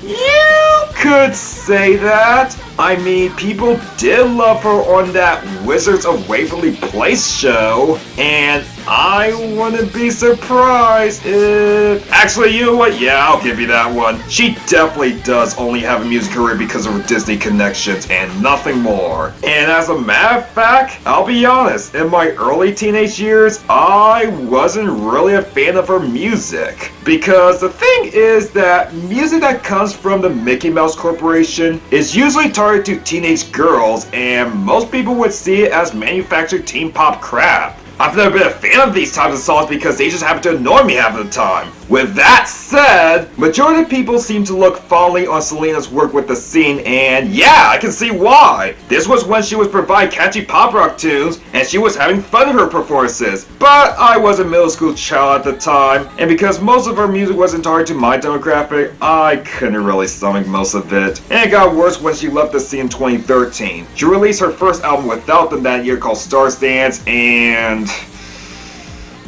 You could say that. I mean, people did love her on that Wizards of Waverly Place show, and I wouldn't be surprised if... Actually, you know what? Yeah, I'll give you that one. She definitely does only have a music career because of her Disney connections and nothing more. And as a matter of fact, I'll be honest, in my early teenage years, I wasn't really a fan of her music. Because the thing is that music that comes from the Mickey Mouse Corporation is usually targeted to teenage girls, and most people would see it as manufactured teen pop crap. I've never been a fan of these types of songs because they just happen to annoy me half the time. With that said, majority of people seem to look fondly on Selena's work with the scene, and yeah, I can see why. This was when she was providing catchy pop rock tunes, and she was having fun in her performances. But I was a middle school child at the time, and because most of her music wasn't targeted to my demographic, I couldn't really stomach most of it. And it got worse when she left the scene in 2013. She released her first album without them that year called Stars Dance, and...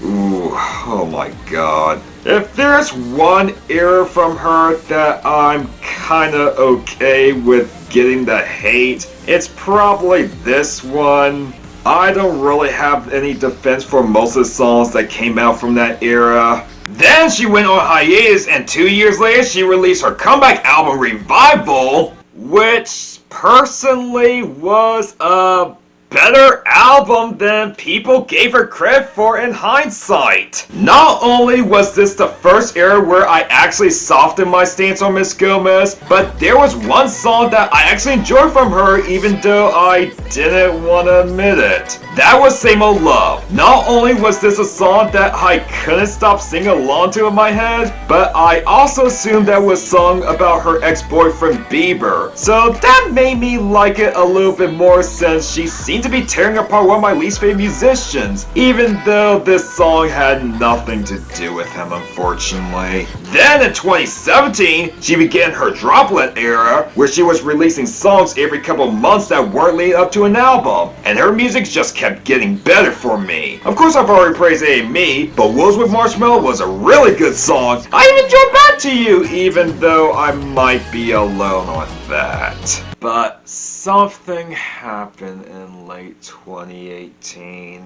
ooh, oh my god. If there's one error from her that I'm kinda okay with getting the hate, it's probably this one. I don't really have any defense for most of the songs that came out from that era. Then she went on hiatus, and 2 years later she released her comeback album Revival, which personally was a better album than people gave her credit for in hindsight. Not only was this the first era where I actually softened my stance on Miss Gomez, but there was one song that I actually enjoyed from her even though I didn't want to admit it. That was Same Old Love. Not only was this a song that I couldn't stop singing along to in my head, but I also assumed that was sung about her ex-boyfriend Bieber. So that made me like it a little bit more since she seemed to be tearing apart one of my least favorite musicians, even though this song had nothing to do with him, unfortunately. Then in 2017, she began her Droplet era, where she was releasing songs every couple months that weren't leading up to an album, and her music just kept getting better for me. Of course, I've already praised A&Me, but Wolves with Marshmallow was a really good song. I even enjoyed Back to You, even though I might be alone on that. But something happened in late 2018.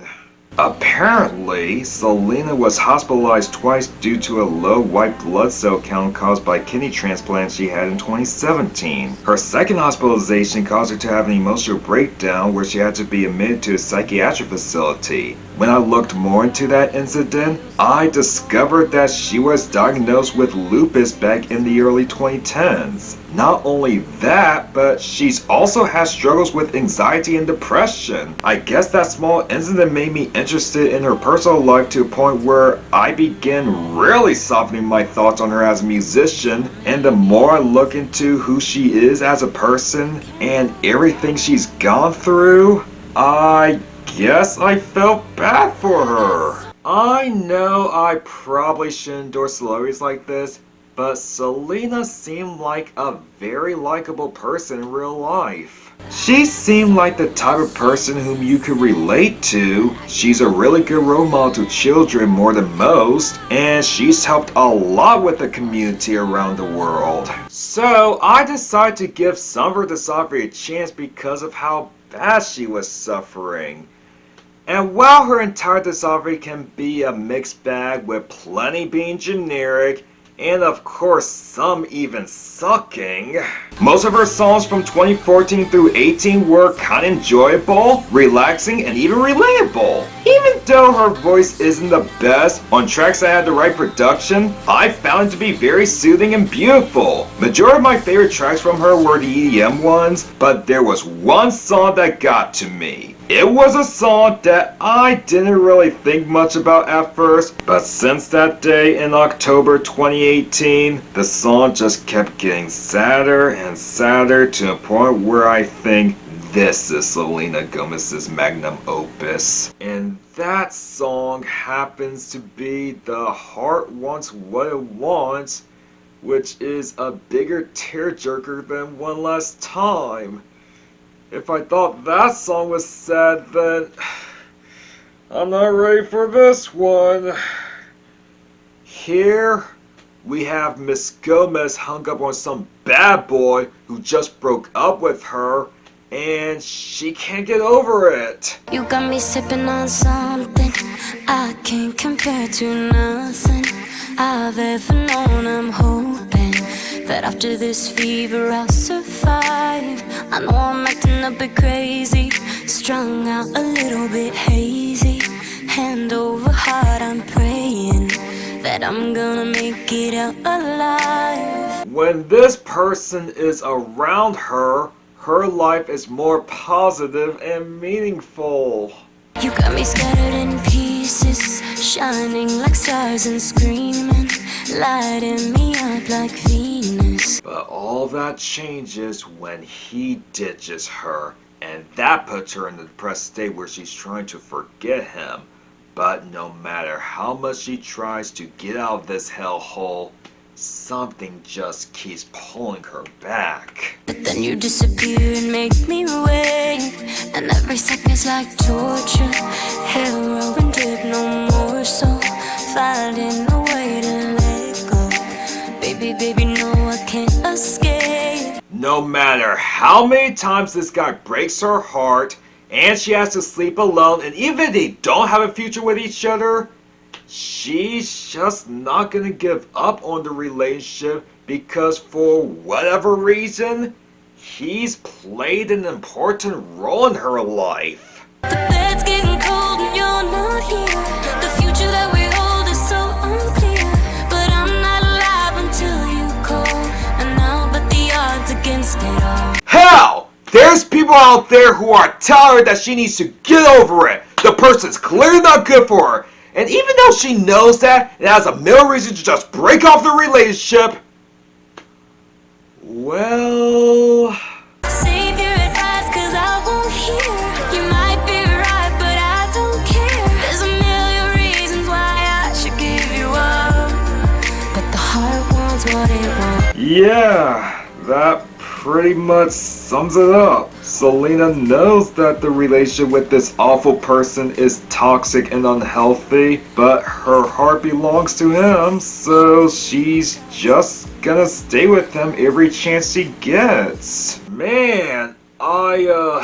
Apparently, Selena was hospitalized twice due to a low white blood cell count caused by kidney transplant she had in 2017. Her second hospitalization caused her to have an emotional breakdown where she had to be admitted to a psychiatric facility. When I looked more into that incident, I discovered that she was diagnosed with lupus back in the early 2010s. Not only that, but she's also had struggles with anxiety and depression. I guess that small incident made me interested in her personal life to a point where I began really softening my thoughts on her as a musician, and the more I look into who she is as a person and everything she's gone through, I guess I felt bad for her. I know I probably shouldn't endorse celebrities like this, but Selena seemed like a very likable person in real life. She seemed like the type of person whom you could relate to. She's a really good role model to children more than most, and she's helped a lot with the community around the world. So I decided to give Summer Discovery a chance because of how bad she was suffering. And while her entire discovery can be a mixed bag with plenty being generic, and of course some even sucking, most of her songs from 2014 through 18 were kinda enjoyable, relaxing, and even relatable. Even though her voice isn't the best, on tracks that had the right production, I found it to be very soothing and beautiful. Majority of my favorite tracks from her were the EDM ones, but there was one song that got to me. It was a song that I didn't really think much about at first, but since that day in October 2018, the song just kept getting sadder and sadder to a point where I think this is Selena Gomez's magnum opus. And that song happens to be The Heart Wants What It Wants, which is a bigger tearjerker than One Last Time. If I thought that song was sad, then I'm not ready for this one. Here we have Miss Gomez hung up on some bad boy who just broke up with her, and she can't get over it. You got me sipping on something I can't compare to nothing I've ever known. I'm hoping that after this fever I'll survive. I know I'm acting a bit crazy, strung out a little bit hazy. Hand over heart, I'm praying that I'm gonna make it out alive. When this person is around her, her life is more positive and meaningful. You got me scattered in pieces, shining like stars and screaming, lighting me up like Venus. But all that changes when he ditches her, and that puts her in the depressed state where she's trying to forget him. But no matter how much she tries to get out of this hellhole, something just keeps pulling her back. But then you disappear and make me wait, and every second's like torture. Heroin drip, no more, so finding a way to let go. Baby, baby, no, I can't escape. No matter how many times this guy breaks her heart, and she has to sleep alone, and even if they don't have a future with each other, she's just not gonna give up on the relationship because for whatever reason, he's played an important role in her life. The bed's getting cold and you're not here. The future that we hold is so unclear. But I'm not alive until you call, and I'll bet the odds against it all. Hell! There's people out there who are telling her that she needs to get over it. The person's clearly not good for her. And even though she knows that and has a million reasons to just break off the relationship, well... Save your advice, cause I won't hear. You might be right, but I don't care. There's a million reasons why I should give you up, but the heart wants what it wants. Yeah, that pretty much sums it up. Selena knows that the relationship with this awful person is toxic and unhealthy, but her heart belongs to him, so she's just gonna stay with him every chance she gets. Man, I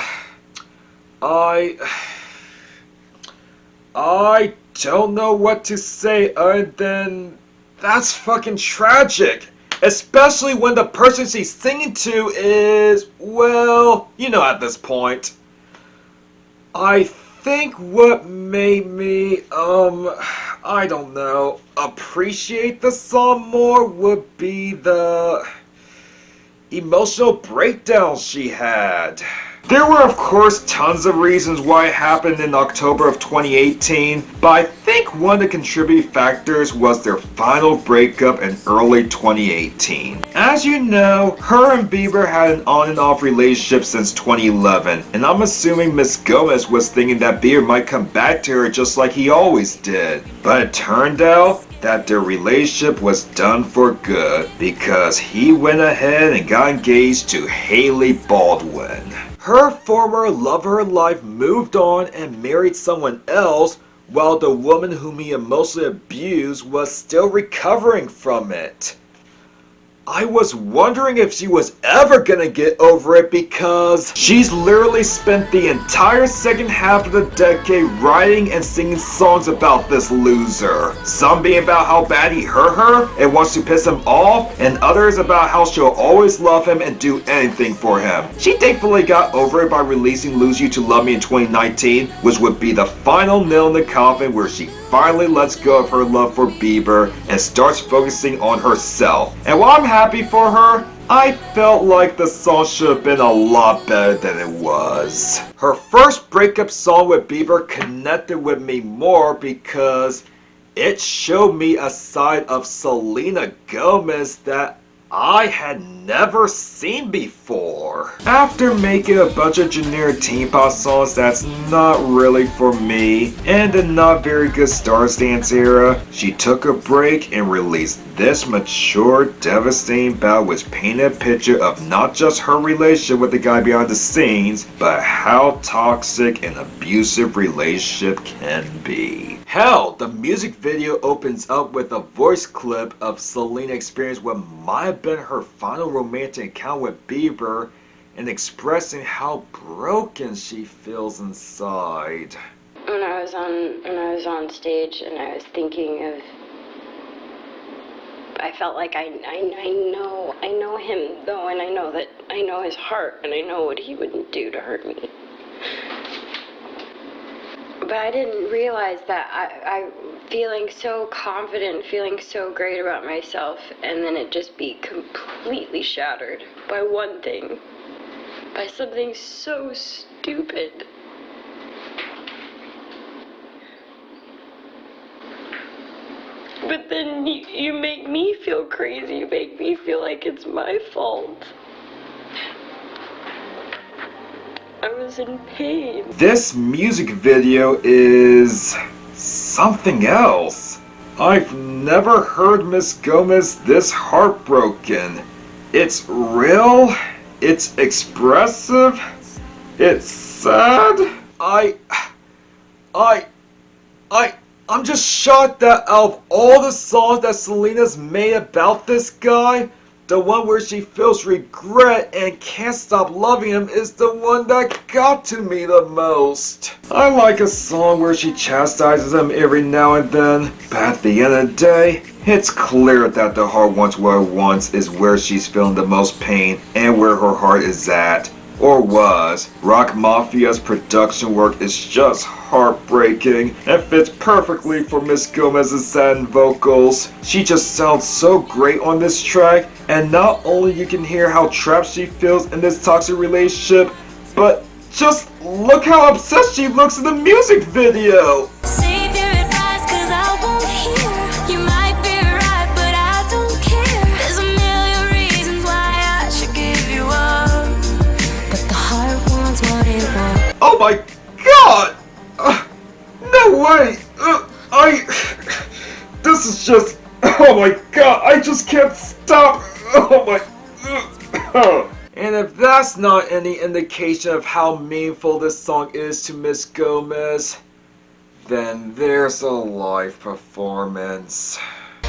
don't know what to say other than that's fucking tragic. Especially when the person she's singing to is, well, you know, at this point. I think what made me, I don't know, appreciate the song more would be the emotional breakdown she had. There were of course tons of reasons why it happened in October of 2018, but I think one of the contributing factors was their final breakup in early 2018. As you know, her and Bieber had an on and off relationship since 2011, and I'm assuming Miss Gomez was thinking that Bieber might come back to her just like he always did. But it turned out that their relationship was done for good because he went ahead and got engaged to Hailey Baldwin. Her former love of her life moved on and married someone else, while the woman whom he emotionally abused was still recovering from it. I was wondering if she was ever gonna get over it, because she's literally spent the entire second half of the decade writing and singing songs about this loser. Some being about how bad he hurt her and wants to piss him off, and others about how she'll always love him and do anything for him. She thankfully got over it by releasing Lose You to Love Me in 2019, which would be the final nail in the coffin where she finally lets go of her love for Bieber and starts focusing on herself. And while I'm happy for her, I felt like the song should have been a lot better than it was. Her first breakup song with Bieber connected with me more because it showed me a side of Selena Gomez that I had never seen before. After making a bunch of generic teen pop songs that's not really for me, and a not very good Stars Dance era, she took a break and released this mature, devastating ballad which painted a picture of not just her relationship with the guy behind the scenes, but how toxic an abusive relationship can be. Hell, the music video opens up with a voice clip of Selena experiencing what might have been her final romantic encounter with Bieber and expressing how broken she feels inside. When I was on stage and I was thinking of, I felt like I know him though, and I know his heart, and I know what he would do to hurt me. But I didn't realize that I feeling so confident, feeling so great about myself, and then it just be completely shattered by one thing, by something so stupid. But then you make me feel crazy, you make me feel like it's my fault. I was in pain. This music video is something else. I've never heard Miss Gomez this heartbroken. It's real, it's expressive, it's sad. I'm just shocked that out of all the songs that Selena's made about this guy, the one where she feels regret and can't stop loving him is the one that got to me the most. I like a song where she chastises him every now and then, but at the end of the day, it's clear that The Heart Wants What It Wants is where she's feeling the most pain and where her heart is at. Or was. Rock Mafia's production work is just heartbreaking and fits perfectly for Miss Gomez's sad vocals. She just sounds so great on this track, and not only you can hear how trapped she feels in this toxic relationship, but just look how obsessed she looks in the music video. Save your advice, 'cause I won't hear. You might be right, but I don't care. There's a million reasons why I should give you up, but the heart wants what it wants. Oh my god! No way! This is just... Oh my god, I just can't stop! Oh my... And if that's not any indication of how meaningful this song is to Miss Gomez, then there's a live performance.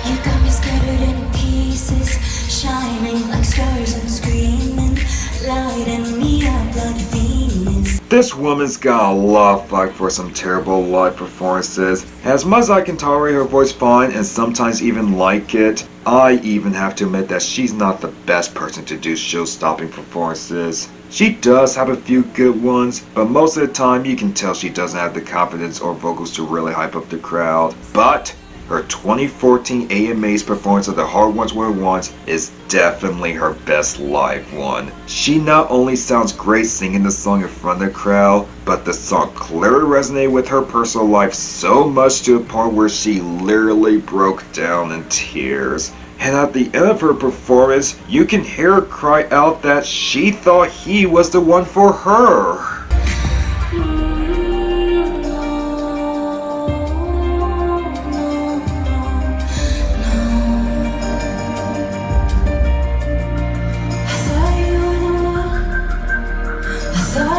You got me scattered in pieces, shining like stars and screaming, lighting me up like Venus. This woman's got a lot of fight for some terrible live performances. As much as I can tolerate her voice fine and sometimes even like it, I even have to admit that she's not the best person to do show-stopping performances. She does have a few good ones, but most of the time you can tell she doesn't have the confidence or vocals to really hype up the crowd. But her 2014 AMA's performance of The Heart Wants What It Wants is definitely her best live one. She not only sounds great singing the song in front of the crowd, but the song clearly resonated with her personal life so much to a point where she literally broke down in tears. And at the end of her performance, you can hear her cry out that she thought he was the one for her. I thought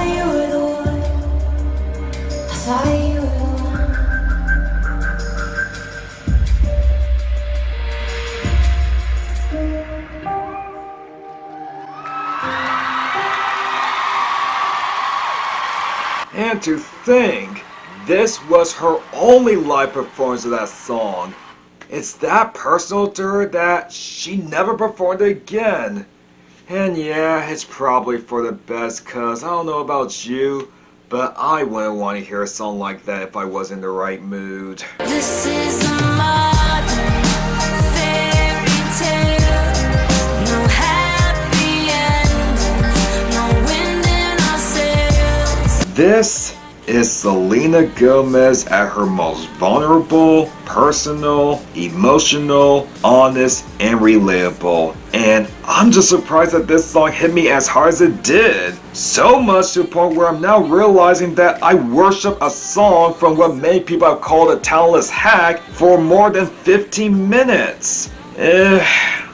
And to think, this was her only live performance of that song. It's that personal to her that she never performed it again. And yeah, it's probably for the best, cause I don't know about you, but I wouldn't want to hear a song like that if I was in the right mood. This is a modern fairy tale. No happy endings, no wind in our sails. This is Selena Gomez at her most vulnerable, personal, emotional, honest, and relatable. And I'm just surprised that this song hit me as hard as it did. So much to the point where I'm now realizing that I worship a song from what many people have called a talentless hack for more than 15 minutes.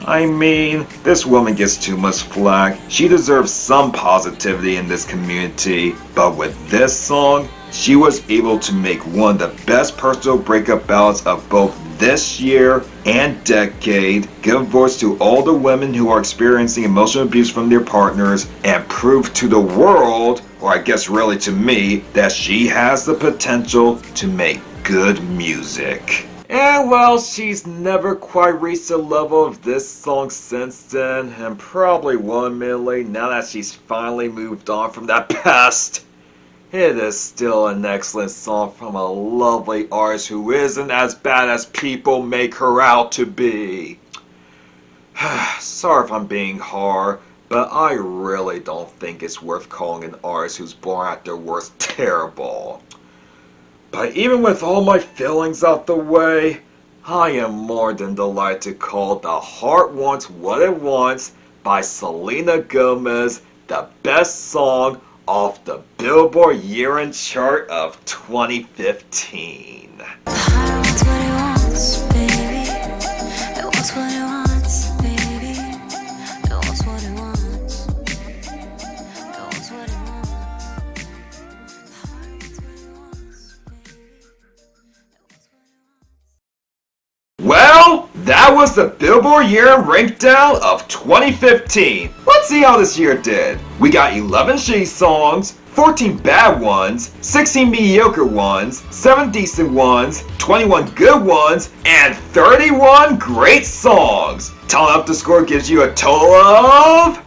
I mean, this woman gets too much flack. She deserves some positivity in this community. But with this song, she was able to make one of the best personal breakup ballads of both this year and decade, give voice to all the women who are experiencing emotional abuse from their partners, and prove to the world, or I guess really to me, that she has the potential to make good music. And well, she's never quite reached the level of this song since then, and probably won't admittedly now that she's finally moved on from that past. It is still an excellent song from a lovely artist who isn't as bad as people make her out to be. Sorry if I'm being hard, but I really don't think it's worth calling an artist who's born at their worst terrible. But even with all my feelings out the way, I am more than delighted to call The Heart Wants What It Wants by Selena Gomez the best song off the Billboard year-end chart of 2015. The heart wants what it wants, baby. It wants what it wants, baby. It wants what it wants. It wants what it wants. The heart wants what it wants, baby. It wants what it wants. Well, that was the Billboard year-end Rankdown of 2015. Let's see how this year did. We got 11 shitty songs, 14 bad ones, 16 mediocre ones, 7 decent ones, 21 good ones, and 31 great songs. Tallying up the score gives you a total of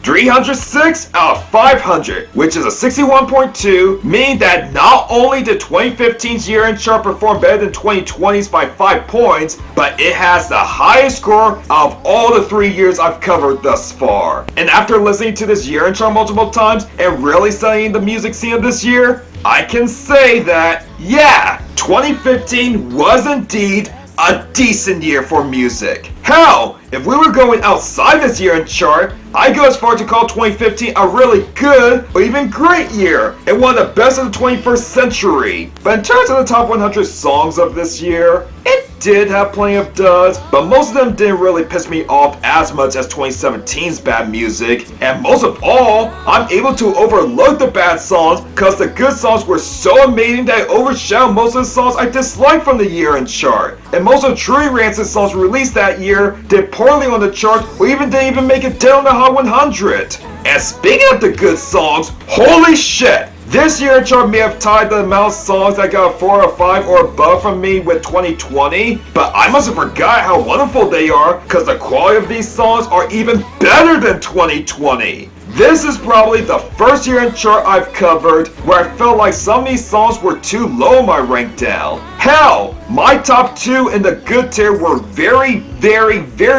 306 out of 500, which is a 61.2, meaning that not only did 2015's year-end chart perform better than 2020's by 5 points, but it has the highest score out of all the 3 years I've covered thus far. And after listening to this year-end chart multiple times and really studying the music scene of this year, I can say that, yeah, 2015 was indeed a decent year for music. Hell, if we were going outside this year-end chart, I'd go as far to call 2015 a really good or even great year, and one of the best of the 21st century. But in terms of the top 100 songs of this year, it did have plenty of duds, but most of them didn't really piss me off as much as 2017's bad music, and most of all, I'm able to overlook the bad songs because the good songs were so amazing that it overshadowed most of the songs I disliked from the year-end chart. And most of Truly Rancid's songs released that year did poorly on the chart or even didn't even make it down on the Hot 100. And speaking of the good songs, holy shit! This year chart may have tied the amount of songs that got a 4 or 5 or above from me with 2020, but I must have forgot how wonderful they are because the quality of these songs are even better than 2020. This is probably the first year-end chart I've covered where I felt like some of these songs were too low in my rank down. Hell, my top 2 in the good tier were very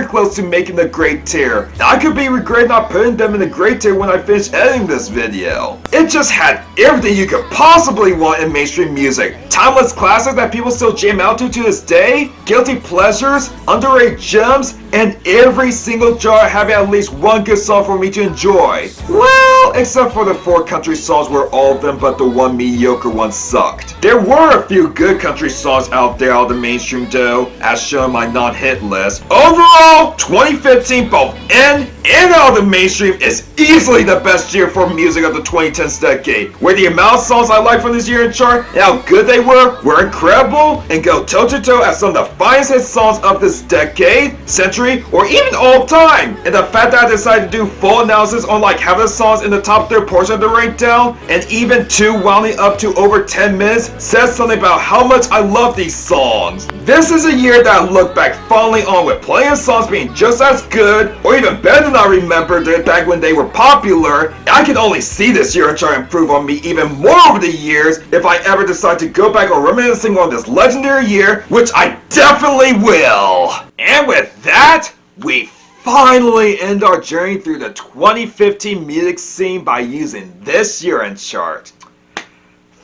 close to making the great tier. Now, I could be regretting not putting them in the great tier when I finish editing this video. It just had everything you could possibly want in mainstream music. Timeless classics that people still jam out to this day, guilty pleasures, underrated gems, and every single jar having at least one good song for me to enjoy. Well, except for the 4 country songs where all of them but the one mediocre one sucked. There were a few good country songs out there out of the mainstream though, as shown in my non-hit list. Overall, 2015 both in and out of the mainstream is easily the best year for music of the 2010s decade, where the amount of songs I like from this year in chart and how good they were incredible and go toe-to-toe as some of the finest hit songs of this decade, century, or even all time. And the fact that I decided to do full analysis on like half of the songs in the top third portion of the Rankdown, and even two wounding up to over 10 minutes, says something about how much I love these songs. This is a year that I look back fondly on, with plenty of songs being just as good, or even better than I remembered back when they were popular. And I can only see this year and try to improve on me even more over the years if I ever decide to go back or reminiscing on this legendary year, which I definitely will. And with that, we finally end our journey through the 2015 music scene by using this year in chart.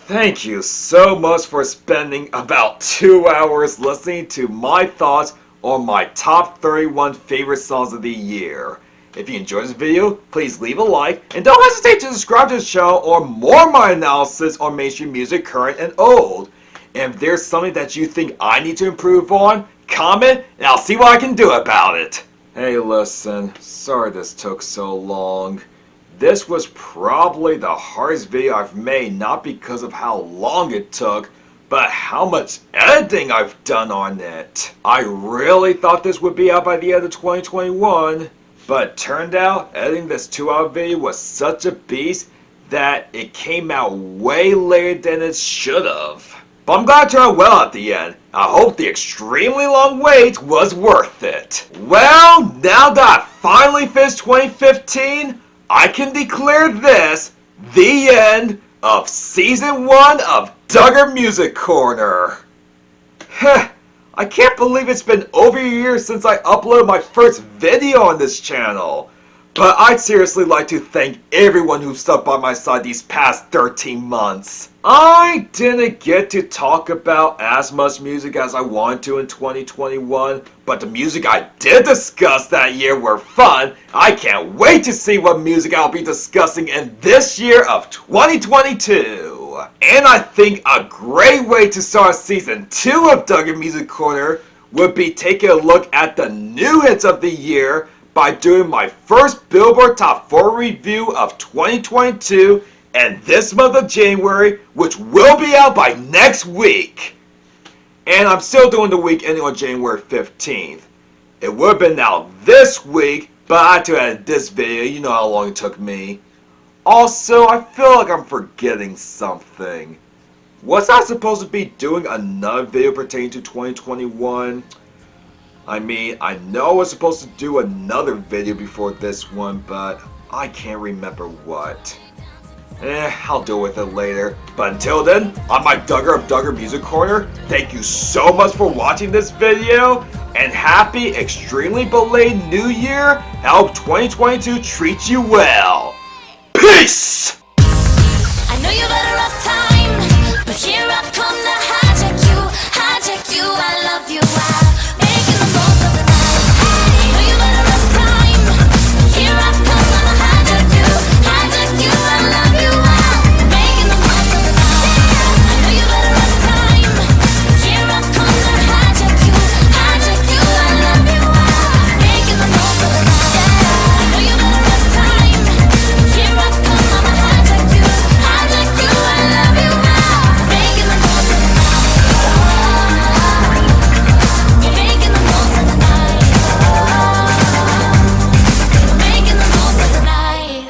Thank you so much for spending about 2 hours listening to my thoughts on my top 31 favorite songs of the year. If you enjoyed this video, please leave a like, and don't hesitate to subscribe to the channel or more of my analysis on mainstream music, current and old. And if there's something that you think I need to improve on, comment and I'll see what I can do about it. Hey listen, sorry this took so long. This was probably the hardest video I've made, not because of how long it took, but how much editing I've done on it. I really thought this would be out by the end of 2021, but it turned out editing this 2-hour video was such a beast that it came out way later than it should have. But I'm glad it turned out well at the end. I hope the extremely long wait was worth it. Well, now that I finally finished 2015, I can declare this the end of Season 1 of Duggar Music Corner. Heh, I can't believe it's been over a year since I uploaded my first video on this channel. But I'd seriously like to thank everyone who stuck by my side these past 13 months. I didn't get to talk about as much music as I wanted to in 2021, but the music I did discuss that year were fun. I can't wait to see what music I'll be discussing in this year of 2022. And I think a great way to start Season 2 of Duggar Music Corner would be taking a look at the new hits of the year by doing my first Billboard Top 4 review of 2022 and this month of January, which will be out by next week. And I'm still doing the week ending on January 15th. It would have been out this week, but I had to edit this video, you know how long it took me. Also, I feel like I'm forgetting something. Was I supposed to be doing another video pertaining to 2021? I mean, I know I was supposed to do another video before this one, but I can't remember what. I'll deal with it later. But until then, I'm Mike Duggar of Duggar Music Corner. Thank you so much for watching this video, and happy, extremely belated New Year. I hope 2022 treats you well. Peace! I know you better